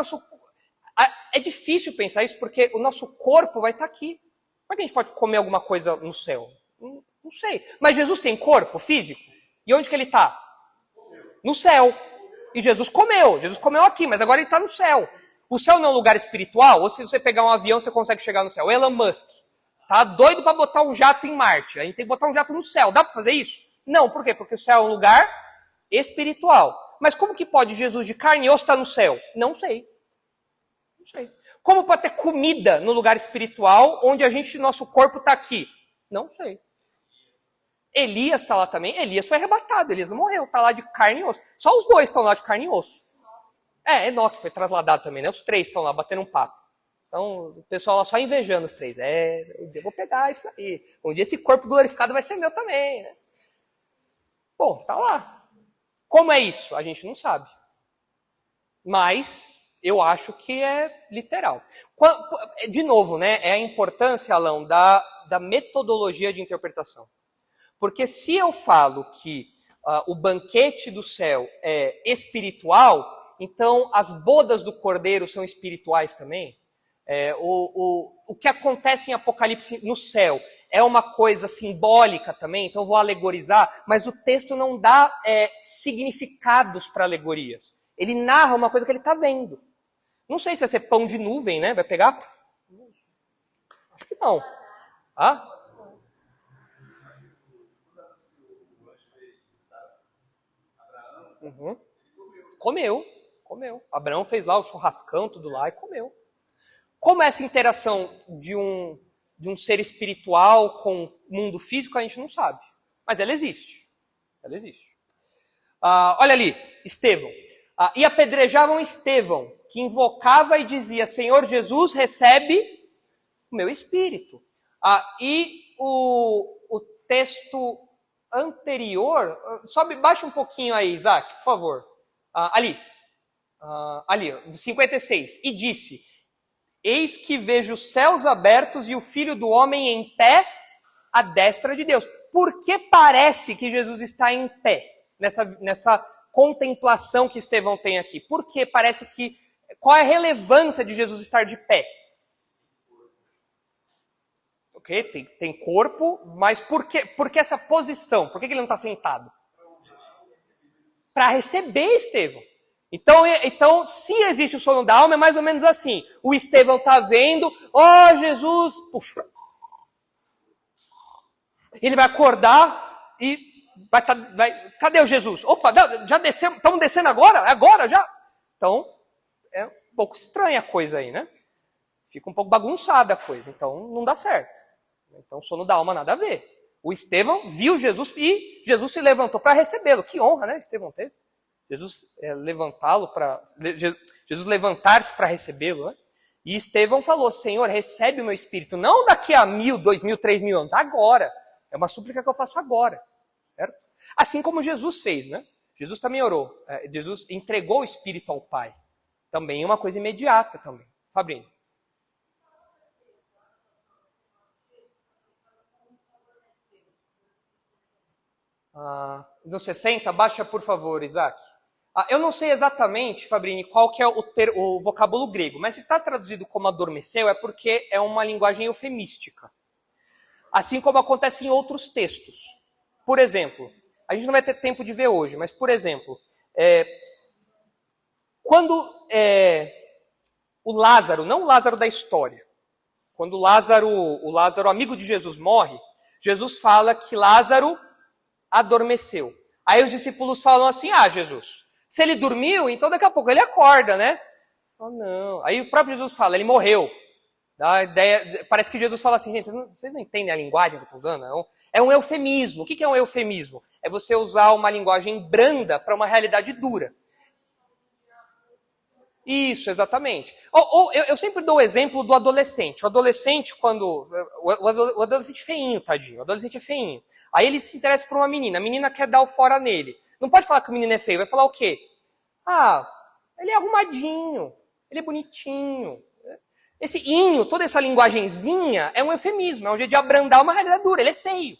é difícil pensar isso, porque o nosso corpo vai estar aqui. Como é que a gente pode comer alguma coisa no céu? Não sei. Mas Jesus tem corpo físico? E onde que ele está? No céu. E Jesus comeu aqui, mas agora ele está no céu. O céu não é um lugar espiritual? Ou se você pegar um avião, você consegue chegar no céu? O Elon Musk tá doido para botar um jato em Marte. A gente tem que botar um jato no céu. Dá para fazer isso? Não. Por quê? Porque o céu é um lugar espiritual. Mas como que pode Jesus de carne e osso estar no céu? Não sei. Não sei. Como pode ter comida no lugar espiritual onde nosso corpo está aqui? Não sei. Elias está lá também. Elias foi arrebatado. Elias não morreu. Está lá de carne e osso. Só os dois estão lá de carne e osso. Enoque foi trasladado também, né? Os três estão lá batendo um papo. Então, o pessoal lá só invejando os três. Eu vou pegar isso aí. Um dia esse corpo glorificado vai ser meu também, né? Bom, tá lá. Como é isso? A gente não sabe. Mas eu acho que é literal. De novo, né? É a importância, Alão, da metodologia de interpretação. Porque se eu falo que o banquete do céu é espiritual, então as bodas do Cordeiro são espirituais também. O que acontece em Apocalipse no céu é uma coisa simbólica também, então eu vou alegorizar, mas o texto não dá significados para alegorias. Ele narra uma coisa que ele está vendo. Não sei se vai ser pão de nuvem, né? Vai pegar? Acho que não. Uhum. Comeu. Abraão fez lá o churrascão, tudo lá, e comeu. Como é essa interação de um ser espiritual com o mundo físico, a gente não sabe. Mas ela existe. Olha ali, Estevão. E apedrejavam Estevão, que invocava e dizia: Senhor Jesus, recebe o meu espírito. E o texto anterior, baixa um pouquinho aí, Isaac, por favor. Ali, 56. E disse: eis que vejo os céus abertos e o Filho do Homem em pé à destra de Deus. Por que parece que Jesus está em pé? Nessa contemplação que Estevão tem aqui. Por que parece que... Qual é a relevância de Jesus estar de pé? Ok, tem corpo, mas por que essa posição? Por que ele não está sentado? Para receber Estevão. Então, se existe o sono da alma, é mais ou menos assim. O Estevão está vendo, Jesus, puxa. Ele vai acordar e cadê o Jesus? Opa, já descemos, estamos descendo agora? Agora já? Então, é um pouco estranha a coisa aí, né? Fica um pouco bagunçada a coisa, então não dá certo. Então, o sono da alma nada a ver. O Estevão viu Jesus e Jesus se levantou para recebê-lo. Que honra, né, Estevão teve? Jesus levantar-se para recebê-lo, né? E Estevão falou: Senhor, recebe o meu espírito, não daqui a 1000, 2000, 3000 anos, agora. É uma súplica que eu faço agora. Certo? Assim como Jesus fez, né? Jesus também orou. Jesus entregou o espírito ao Pai. Também é uma coisa imediata também. Fabrício. No 60, baixa por favor, Isaac. Eu não sei exatamente, Fabrini, qual que é o vocábulo grego, mas se está traduzido como adormeceu é porque é uma linguagem eufemística. Assim como acontece em outros textos. Por exemplo, a gente não vai ter tempo de ver hoje, mas por exemplo, quando o Lázaro, não o Lázaro da história, quando o Lázaro, amigo de Jesus, morre, Jesus fala que Lázaro adormeceu. Aí os discípulos falam assim: Jesus, se ele dormiu, então daqui a pouco ele acorda, né? Não. Aí o próprio Jesus fala: ele morreu. Dá a ideia, parece que Jesus fala assim, gente, vocês não entendem a linguagem que eu estou usando? É um eufemismo. O que é um eufemismo? É você usar uma linguagem branda para uma realidade dura. Isso, exatamente. Eu sempre dou o exemplo do adolescente. O adolescente, quando... O adolescente feinho, tadinho. O adolescente é feinho. Aí ele se interessa por uma menina. A menina quer dar o fora nele. Não pode falar que o menino é feio. Vai falar o quê? Ah, ele é arrumadinho. Ele é bonitinho. Esse inho, toda essa linguagenzinha, é um eufemismo. É um jeito de abrandar uma realidade dura. Ele é feio.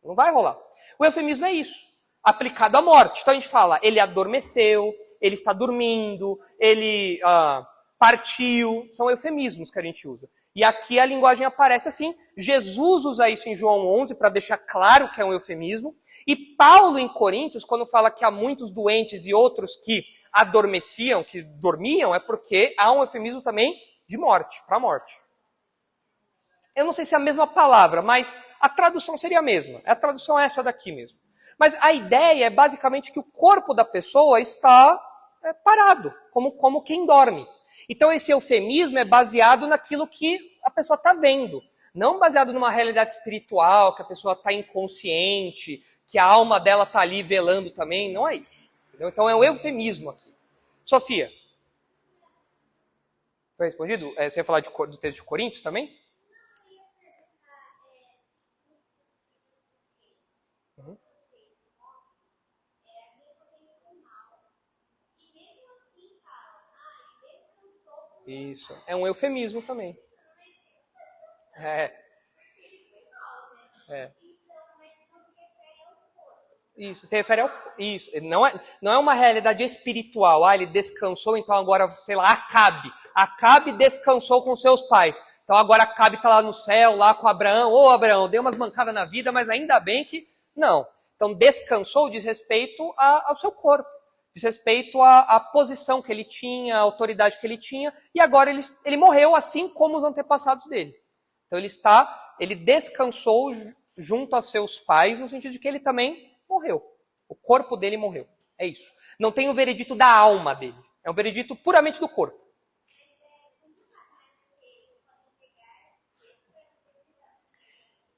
Não vai rolar. O eufemismo é isso. Aplicado à morte. Então a gente fala, ele adormeceu, ele está dormindo, ele partiu. São eufemismos que a gente usa. E aqui a linguagem aparece assim. Jesus usa isso em João 11 para deixar claro que é um eufemismo. E Paulo em Coríntios, quando fala que há muitos doentes e outros que adormeciam, que dormiam, é porque há um eufemismo também de morte, para a morte. Eu não sei se é a mesma palavra, mas a tradução seria a mesma. A tradução é essa daqui mesmo. Mas a ideia é basicamente que o corpo da pessoa está parado, como quem dorme. Então esse eufemismo é baseado naquilo que a pessoa está vendo. Não baseado numa realidade espiritual, que a pessoa está inconsciente, que a alma dela está ali velando também. Não é isso. Entendeu? Então é um eufemismo aqui. Sofia. Foi respondido? Você ia falar do texto de Coríntios também? Uhum. Isso. É um eufemismo também. É. Isso, se refere ao... Isso, não é uma realidade espiritual. Ah, ele descansou, então agora, sei lá, Acabe descansou com seus pais. Então agora Acabe está lá no céu, lá com Abraão. Ô, Abraão, deu umas mancadas na vida, mas ainda bem que... Não. Então descansou diz respeito ao seu corpo. Diz respeito à posição que ele tinha, à autoridade que ele tinha. E agora ele morreu assim como os antepassados dele. Então ele descansou junto aos seus pais, no sentido de que ele também morreu. O corpo dele morreu. É isso. Não tem o veredito da alma dele. É um veredito puramente do corpo.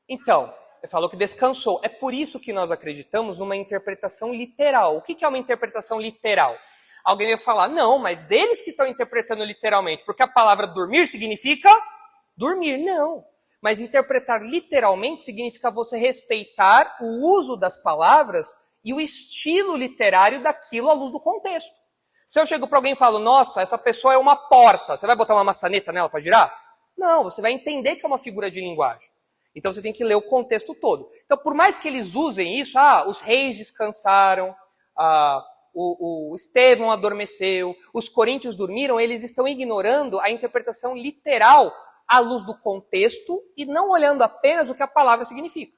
Então, ele falou que descansou. É por isso que nós acreditamos numa interpretação literal. O que é uma interpretação literal? Alguém vai falar, não, mas eles que estão interpretando literalmente, porque a palavra dormir significa dormir. Não. Mas interpretar literalmente significa você respeitar o uso das palavras e o estilo literário daquilo à luz do contexto. Se eu chego para alguém e falo, nossa, essa pessoa é uma porta, você vai botar uma maçaneta nela para girar? Não, você vai entender que é uma figura de linguagem. Então você tem que ler o contexto todo. Então, por mais que eles usem isso, os reis descansaram, o Estevão adormeceu, os coríntios dormiram, eles estão ignorando a interpretação literal à luz do contexto e não olhando apenas o que a palavra significa.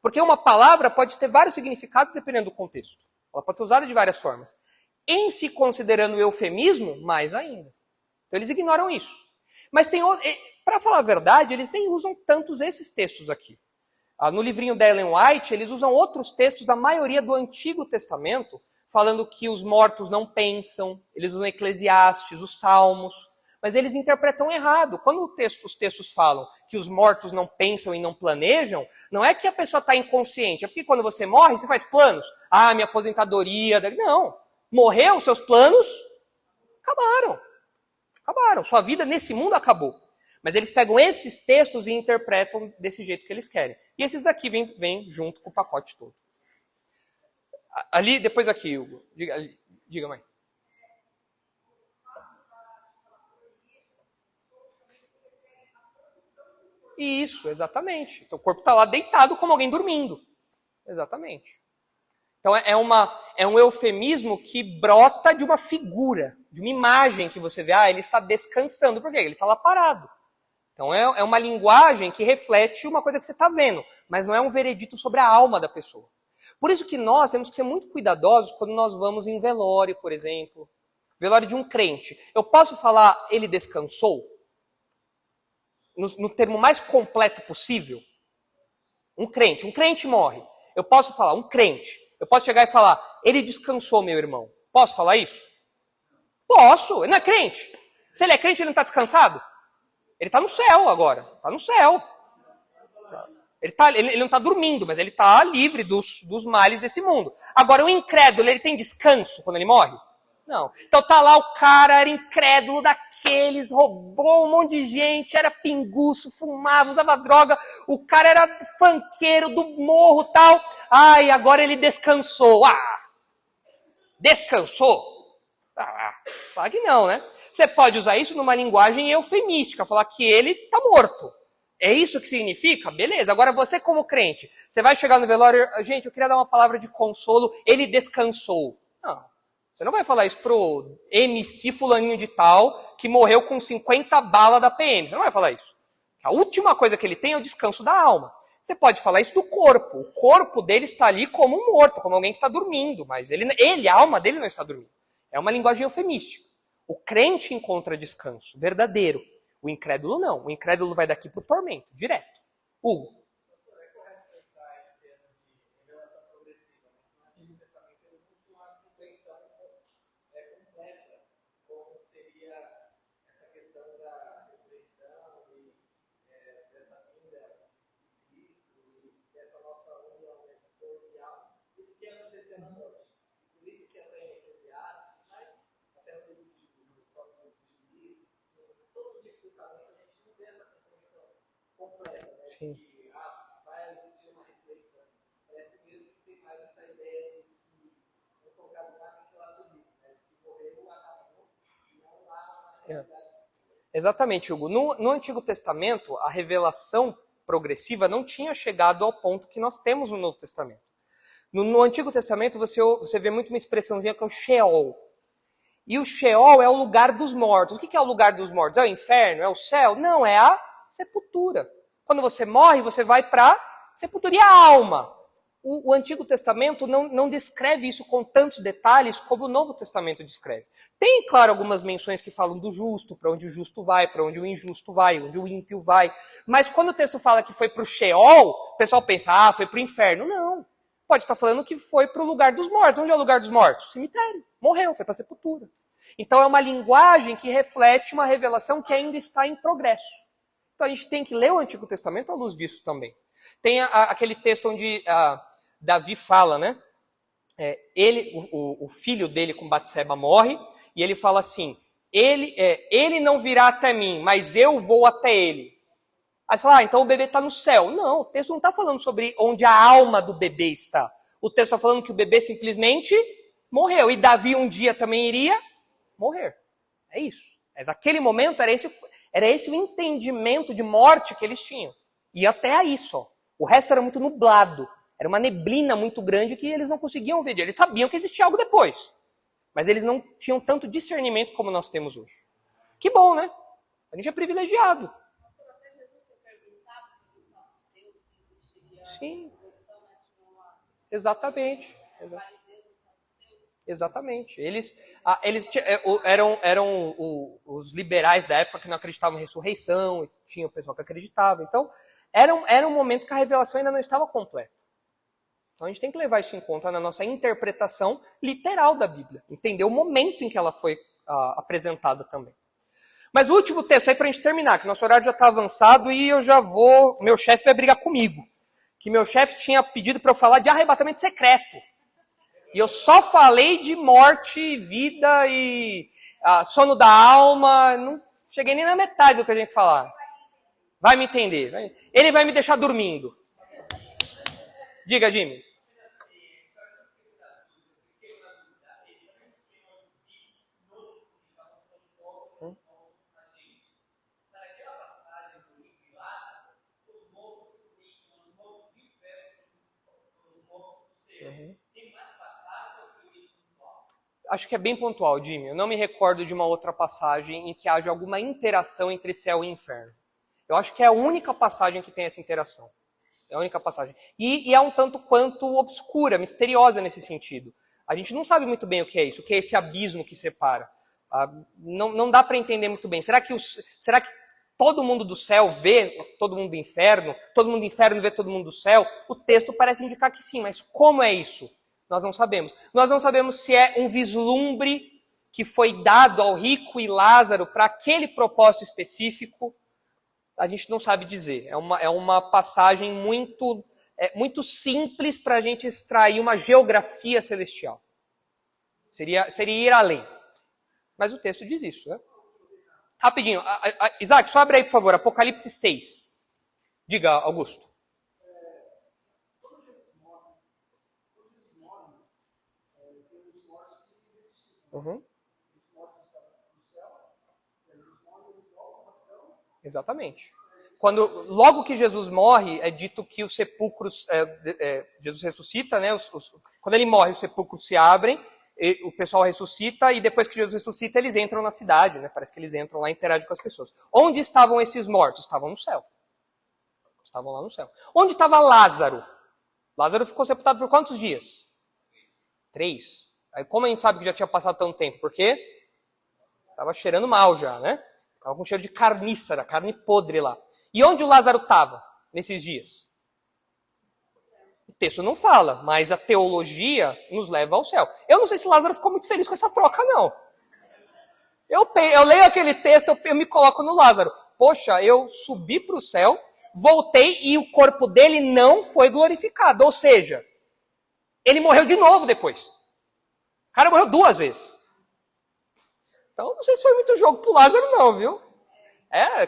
Porque uma palavra pode ter vários significados dependendo do contexto. Ela pode ser usada de várias formas. Em se considerando eufemismo, mais ainda. Então eles ignoram isso. Mas tem outro... Para falar a verdade, eles nem usam tantos esses textos aqui. No livrinho da Ellen White, eles usam outros textos da maioria do Antigo Testamento, falando que os mortos não pensam, eles usam Eclesiastes, os Salmos, mas eles interpretam errado. Quando os textos falam que os mortos não pensam e não planejam, não é que a pessoa está inconsciente, é porque quando você morre, você faz planos. Minha aposentadoria... Não. Morreu, seus planos acabaram. Acabaram. Sua vida nesse mundo acabou. Mas eles pegam esses textos e interpretam desse jeito que eles querem. E esses daqui vêm junto com o pacote todo. Ali, depois aqui, Hugo. Diga, mãe. Isso, exatamente. Então, o corpo está lá deitado como alguém dormindo. Exatamente. Então é um eufemismo que brota de uma figura, de uma imagem que você vê. Ele está descansando. Por quê? Ele está lá parado. Então é uma linguagem que reflete uma coisa que você está vendo, mas não é um veredito sobre a alma da pessoa. Por isso que nós temos que ser muito cuidadosos quando nós vamos em velório, por exemplo. Velório de um crente. Eu posso falar, ele descansou? No termo mais completo possível? Um crente morre. Eu posso falar, um crente. Eu posso chegar e falar, ele descansou, meu irmão. Posso falar isso? Posso, ele não é crente. Se ele é crente, ele não está descansado? Ele está no céu agora. Está no céu. Ele não está dormindo, mas ele está livre dos males desse mundo. Agora, o incrédulo, ele tem descanso quando ele morre? Não. Então tá lá o cara, era incrédulo daqueles, roubou um monte de gente, era pinguço, fumava, usava droga, o cara era funkeiro do morro e tal. Ai, agora ele descansou. Descansou? Claro que não, né? Você pode usar isso numa linguagem eufemística, falar que ele está morto. É isso que significa? Beleza. Agora você como crente, você vai chegar no velório, gente, eu queria dar uma palavra de consolo, ele descansou. Não. Você não vai falar isso pro MC fulaninho de tal, que morreu com 50 balas da PM. Você não vai falar isso. A última coisa que ele tem é o descanso da alma. Você pode falar isso do corpo. O corpo dele está ali como um morto, como alguém que está dormindo, mas a alma dele não está dormindo. É uma linguagem eufemística. O crente encontra descanso verdadeiro. O incrédulo não. O incrédulo vai daqui para o tormento, direto. Hugo. É correto pensar em termos de revelação progressiva. No Antigo Testamento eles não tinham uma compreensão completa, como seria essa questão da ressurreição e dessa vinda de Cristo e dessa nossa união corporal e do que aconteceu na morte. Por isso que até em Eclesiastes, mas até no livro do próprio Juízes, todo o Antigo Testamento a gente não vê essa compreensão completa, né? Sim. Que vai existir uma ressurreição. Parece mesmo que tem mais essa ideia de que vou colocar no mar relacionismo, né? De que morreu, acabou, e não há uma realidade. Exatamente, Hugo. No Antigo Testamento, a revelação progressiva não tinha chegado ao ponto que nós temos no Novo Testamento. No Antigo Testamento, você vê muito uma expressãozinha que é o Sheol. E o Sheol é o lugar dos mortos. O que é o lugar dos mortos? É o inferno? É o céu? Não, é a sepultura. Quando você morre, você vai para a sepultura. E a alma? O Antigo Testamento não descreve isso com tantos detalhes como o Novo Testamento descreve. Tem, claro, algumas menções que falam do justo, para onde o justo vai, para onde o injusto vai, onde o ímpio vai. Mas quando o texto fala que foi para o Sheol, o pessoal pensa, foi para o inferno. Não. Pode estar falando que foi para o lugar dos mortos. Onde é o lugar dos mortos? Cemitério. Morreu, foi para a sepultura. Então é uma linguagem que reflete uma revelação que ainda está em progresso. Então a gente tem que ler o Antigo Testamento à luz disso também. Tem aquele texto onde Davi fala, né? O filho dele com Batseba morre, e ele fala assim, ele não virá até mim, mas eu vou até ele. Aí você fala, então o bebê está no céu. Não, o texto não está falando sobre onde a alma do bebê está. O texto está falando que o bebê simplesmente morreu. E Davi um dia também iria morrer. É isso. Naquele momento era esse o entendimento de morte que eles tinham. E até aí só. O resto era muito nublado. Era uma neblina muito grande que eles não conseguiam ver. Eles sabiam que existia algo depois. Mas eles não tinham tanto discernimento como nós temos hoje. Que bom, né? A gente é privilegiado. Sim. Exatamente. Exatamente. Eles eram os liberais da época que não acreditavam em ressurreição, e tinha o pessoal que acreditava. Então, era um momento que a revelação ainda não estava completa. Então, a gente tem que levar isso em conta na nossa interpretação literal da Bíblia. Entender o momento em que ela foi apresentada também. Mas o último texto aí para a gente terminar, que nosso horário já está avançado e meu chefe vai brigar comigo. Que meu chefe tinha pedido para eu falar de arrebatamento secreto. E eu só falei de morte, vida e sono da alma. Não cheguei nem na metade do que a gente falar. Vai me entender. Ele vai me deixar dormindo. Diga, Jimmy. Acho que é bem pontual, Jimmy. Eu não me recordo de uma outra passagem em que haja alguma interação entre céu e inferno. Eu acho que é a única passagem que tem essa interação. É a única passagem. E é um tanto quanto obscura, misteriosa nesse sentido. A gente não sabe muito bem o que é isso, o que é esse abismo que separa. Não dá para entender muito bem. Será que todo mundo do céu vê todo mundo do inferno vê todo mundo do céu? O texto parece indicar que sim, mas como é isso? Nós não sabemos. Nós não sabemos se é um vislumbre que foi dado ao rico e Lázaro para aquele propósito específico. a gente não sabe dizer. É uma passagem muito simples para a gente extrair uma geografia celestial. Seria ir além. Mas o texto diz isso, né? Rapidinho. Isaac, só abre aí, por favor. Apocalipse 6. Diga, Augusto. Uhum. Exatamente. Logo que Jesus morre, é dito que os sepulcros, Jesus ressuscita, né? Quando ele morre, os sepulcros se abrem, o pessoal ressuscita, e depois que Jesus ressuscita, eles entram na cidade, né? Parece que eles entram lá e interagem com as pessoas. Onde estavam esses mortos? Estavam no céu. Estavam lá no céu. Onde estava Lázaro? Lázaro ficou sepultado por quantos dias? 3. Aí como a gente sabe que já tinha passado tanto tempo? Porque estava cheirando mal já, né? Estava com cheiro de carnícera, carne podre lá. E onde o Lázaro estava nesses dias? O texto não fala, mas a teologia nos leva ao céu. Eu não sei se Lázaro ficou muito feliz com essa troca, não. Eu leio aquele texto, eu me coloco no Lázaro. Poxa, eu subi para o céu, voltei e o corpo dele não foi glorificado. Ou seja, ele morreu de novo depois. O cara morreu 2 vezes. Então, não sei se foi muito jogo pro Lázaro, não, viu?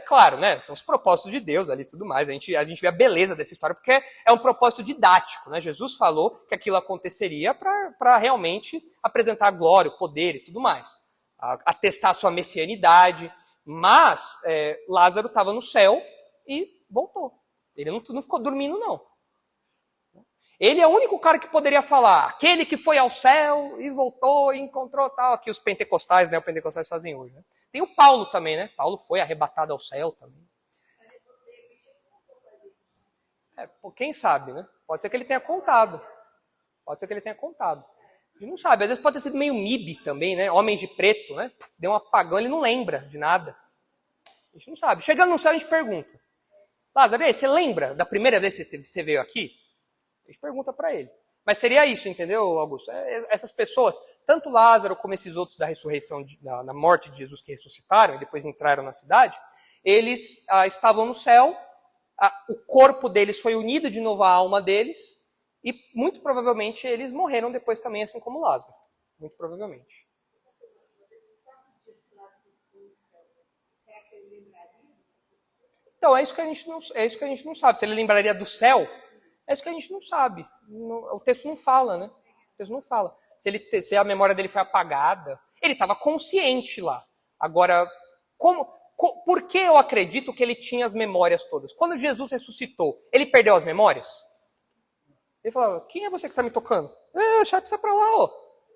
Claro, né? São os propósitos de Deus ali e tudo mais. A gente vê a beleza dessa história, porque é um propósito didático, né? Jesus falou que aquilo aconteceria para realmente apresentar a glória, o poder e tudo mais. Atestar a sua messianidade. Mas Lázaro estava no céu e voltou. Ele não ficou dormindo, não. Ele é o único cara que poderia falar, aquele que foi ao céu e voltou e encontrou tal. Aqui os pentecostais, né? Os pentecostais fazem hoje, né? Tem o Paulo também, né? Paulo foi arrebatado ao céu também. Quem sabe, né? Pode ser que ele tenha contado. Pode ser que ele tenha contado. A gente não sabe. Às vezes pode ter sido meio MIB também, né? Homens de preto, né? Deu um apagão, ele não lembra de nada. A gente não sabe. Chegando no céu, a gente pergunta. Lázaro, você lembra da primeira vez que você veio aqui? A gente pergunta para ele. Mas seria isso, entendeu, Augusto? Essas pessoas, tanto Lázaro como esses outros da ressurreição, da morte de Jesus que ressuscitaram e depois entraram na cidade, eles estavam no céu, o corpo deles foi unido de novo à alma deles, e muito provavelmente eles morreram depois também, assim como Lázaro. Muito provavelmente. Então, é isso que a gente não sabe. Se ele lembraria do céu, é isso que a gente não sabe. O texto não fala, né? O texto não fala. Se a memória dele foi apagada, ele estava consciente lá. Agora, por que eu acredito que ele tinha as memórias todas? Quando Jesus ressuscitou, ele perdeu as memórias? Ele falava, quem é você que está me tocando? Deixa você pra lá, ó.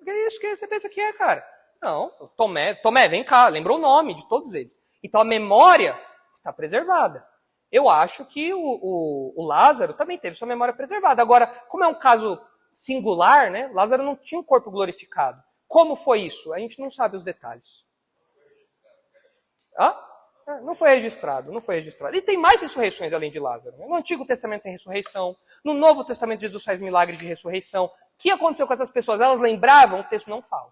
Que é isso que você pensa que é, cara? Não, Tomé, vem cá. Lembrou o nome de todos eles. Então a memória está preservada. Eu acho que o Lázaro também teve sua memória preservada. Agora, como é um caso singular, né? Lázaro não tinha um corpo glorificado. Como foi isso? A gente não sabe os detalhes. Não foi registrado. E tem mais ressurreições além de Lázaro. No Antigo Testamento tem ressurreição. No Novo Testamento Jesus faz milagres de ressurreição. O que aconteceu com essas pessoas? Elas lembravam? O texto não fala.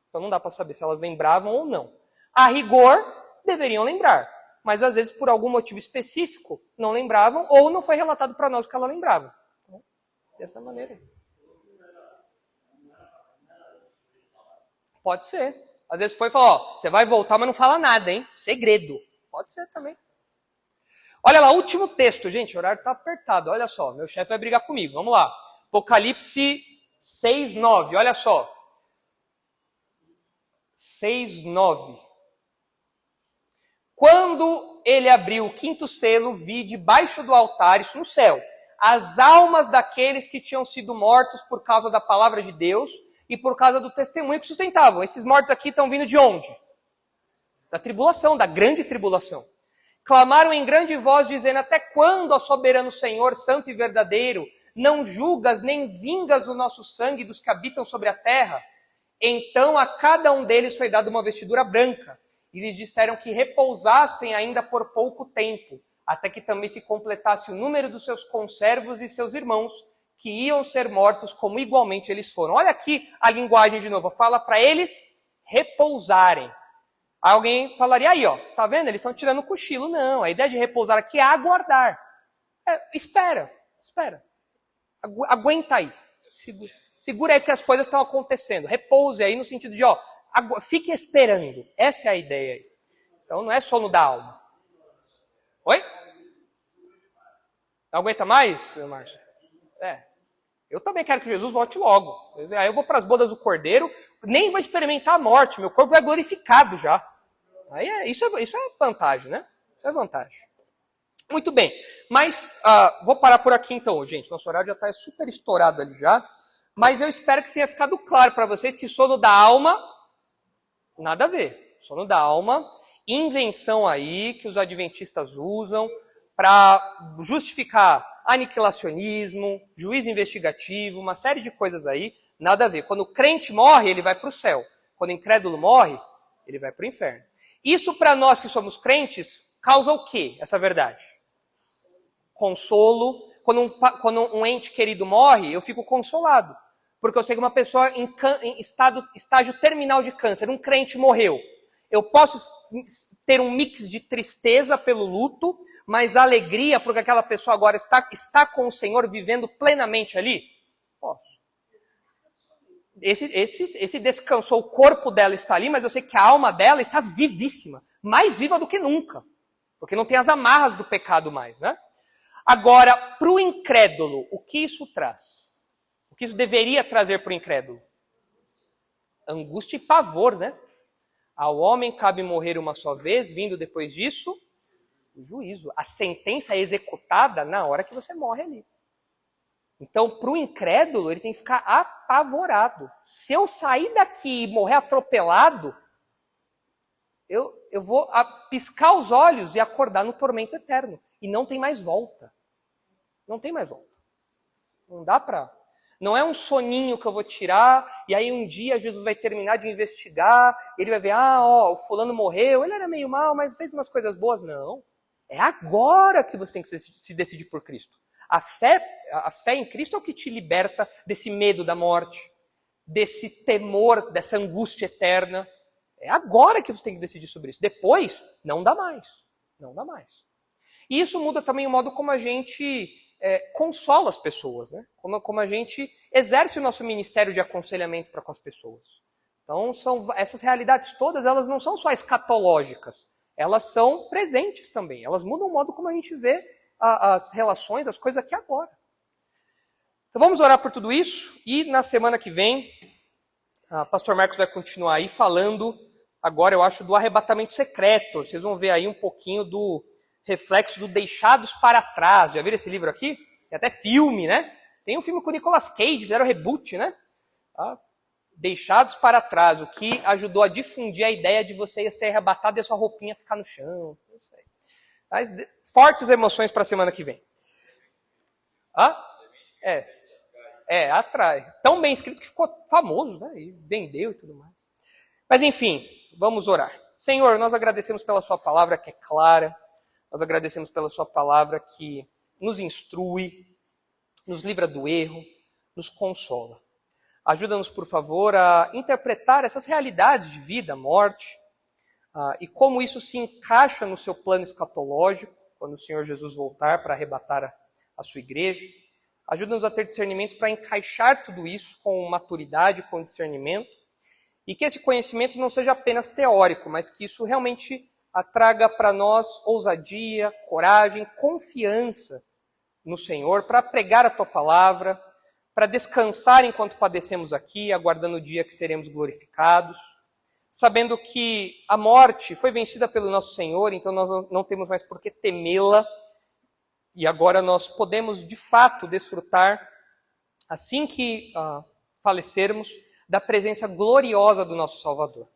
Então não dá para saber se elas lembravam ou não. A rigor, deveriam lembrar. Mas às vezes, por algum motivo específico, não lembravam, ou não foi relatado para nós que ela lembrava. Então, dessa maneira. Pode ser. Às vezes foi e falou, você vai voltar, mas não fala nada, hein? Segredo. Pode ser também. Olha lá, último texto, gente, o horário está apertado. Olha só, meu chefe vai brigar comigo. Vamos lá. Apocalipse 6:9, olha só. 6:9. Quando ele abriu o 5º selo, vi debaixo do altar, isso no céu, as almas daqueles que tinham sido mortos por causa da palavra de Deus e por causa do testemunho que sustentavam. Esses mortos aqui estão vindo de onde? Da tribulação, da grande tribulação. Clamaram em grande voz, dizendo, até quando, ó soberano Senhor, santo e verdadeiro, não julgas nem vingas o nosso sangue dos que habitam sobre a terra? Então a cada um deles foi dada uma vestidura branca. E lhes disseram que repousassem ainda por pouco tempo, até que também se completasse o número dos seus conservos e seus irmãos, que iam ser mortos como igualmente eles foram. Olha aqui a linguagem de novo, fala para eles repousarem. Aí alguém falaria, aí ó, tá vendo? Eles estão tirando o cochilo. Não, a ideia de repousar aqui é aguardar. Espera. Aguenta aí. Segura aí que as coisas estão acontecendo. Repouse aí no sentido de, ó, fique esperando. Essa é a ideia aí. Então não é sono da alma. Oi? Não aguenta mais, Márcio? Eu também quero que Jesus volte logo. Aí eu vou para as bodas do Cordeiro, nem vou experimentar a morte, meu corpo é glorificado já. Aí isso é vantagem, né? Isso é vantagem. Muito bem, mas vou parar por aqui então, gente. Nosso horário já está super estourado ali já. Mas eu espero que tenha ficado claro para vocês que sono da alma, nada a ver. Sono da alma, invenção aí que os adventistas usam para justificar aniquilacionismo, juízo investigativo, uma série de coisas aí, nada a ver. Quando o crente morre, ele vai para o céu. Quando o incrédulo morre, ele vai para o inferno. Isso para nós que somos crentes, causa o quê, essa verdade? Consolo. Quando um ente querido morre, eu fico consolado. Porque eu sei que uma pessoa em estágio terminal de câncer, um crente morreu. Eu posso ter um mix de tristeza pelo luto, mas alegria porque aquela pessoa agora está com o Senhor vivendo plenamente ali? Posso. Esse descansou, o corpo dela está ali, mas eu sei que a alma dela está vivíssima. Mais viva do que nunca. Porque não tem as amarras do pecado mais, né? Agora, para o incrédulo, o que isso traz? O que isso deveria trazer para o incrédulo? Angústia e pavor, né? Ao homem cabe morrer uma só vez, vindo depois disso o juízo. A sentença é executada na hora que você morre ali. Então, para o incrédulo, ele tem que ficar apavorado. Se eu sair daqui e morrer atropelado, eu vou piscar os olhos e acordar no tormento eterno. E não tem mais volta. Não tem mais volta. Não dá para... Não é um soninho que eu vou tirar, e aí um dia Jesus vai terminar de investigar, ele vai ver, o fulano morreu, ele era meio mal, mas fez umas coisas boas. Não. É agora que você tem que se decidir por Cristo. A fé em Cristo é o que te liberta desse medo da morte, desse temor, dessa angústia eterna. É agora que você tem que decidir sobre isso. Depois, não dá mais. Não dá mais. E isso muda também o modo como a gente consola as pessoas, né? Como a gente exerce o nosso ministério de aconselhamento para com as pessoas. Então, essas realidades todas, elas não são só escatológicas, elas são presentes também. Elas mudam o modo como a gente vê as relações, as coisas aqui agora. Então, vamos orar por tudo isso e na semana que vem, o pastor Marcos vai continuar aí falando, agora eu acho, do arrebatamento secreto. Vocês vão ver aí um pouquinho do reflexo do Deixados para Trás. Já viram esse livro aqui? Tem até filme, né? Tem um filme com o Nicolas Cage, fizeram reboot, né? Deixados para Trás, o que ajudou a difundir a ideia de você ser arrebatado e a sua roupinha ficar no chão. Não sei. Mas fortes emoções para a semana que vem. Atrai. Tão bem escrito que ficou famoso, né? E vendeu e tudo mais. Mas enfim, vamos orar. Senhor, nós agradecemos pela sua palavra que é clara. Nós agradecemos pela sua palavra que nos instrui, nos livra do erro, nos consola. Ajuda-nos, por favor, a interpretar essas realidades de vida, morte, e como isso se encaixa no seu plano escatológico, quando o Senhor Jesus voltar para arrebatar a sua igreja. Ajuda-nos a ter discernimento para encaixar tudo isso com maturidade, com discernimento, e que esse conhecimento não seja apenas teórico, mas que isso realmente traga para nós ousadia, coragem, confiança no Senhor, para pregar a tua palavra, para descansar enquanto padecemos aqui, aguardando o dia que seremos glorificados, sabendo que a morte foi vencida pelo nosso Senhor, então nós não temos mais por que temê-la, e agora nós podemos de fato desfrutar, assim que falecermos, da presença gloriosa do nosso Salvador.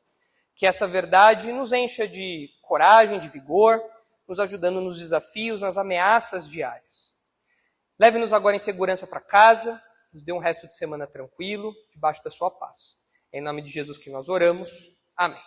Que essa verdade nos encha de coragem, de vigor, nos ajudando nos desafios, nas ameaças diárias. Leve-nos agora em segurança para casa, nos dê um resto de semana tranquilo, debaixo da sua paz. É em nome de Jesus que nós oramos. Amém.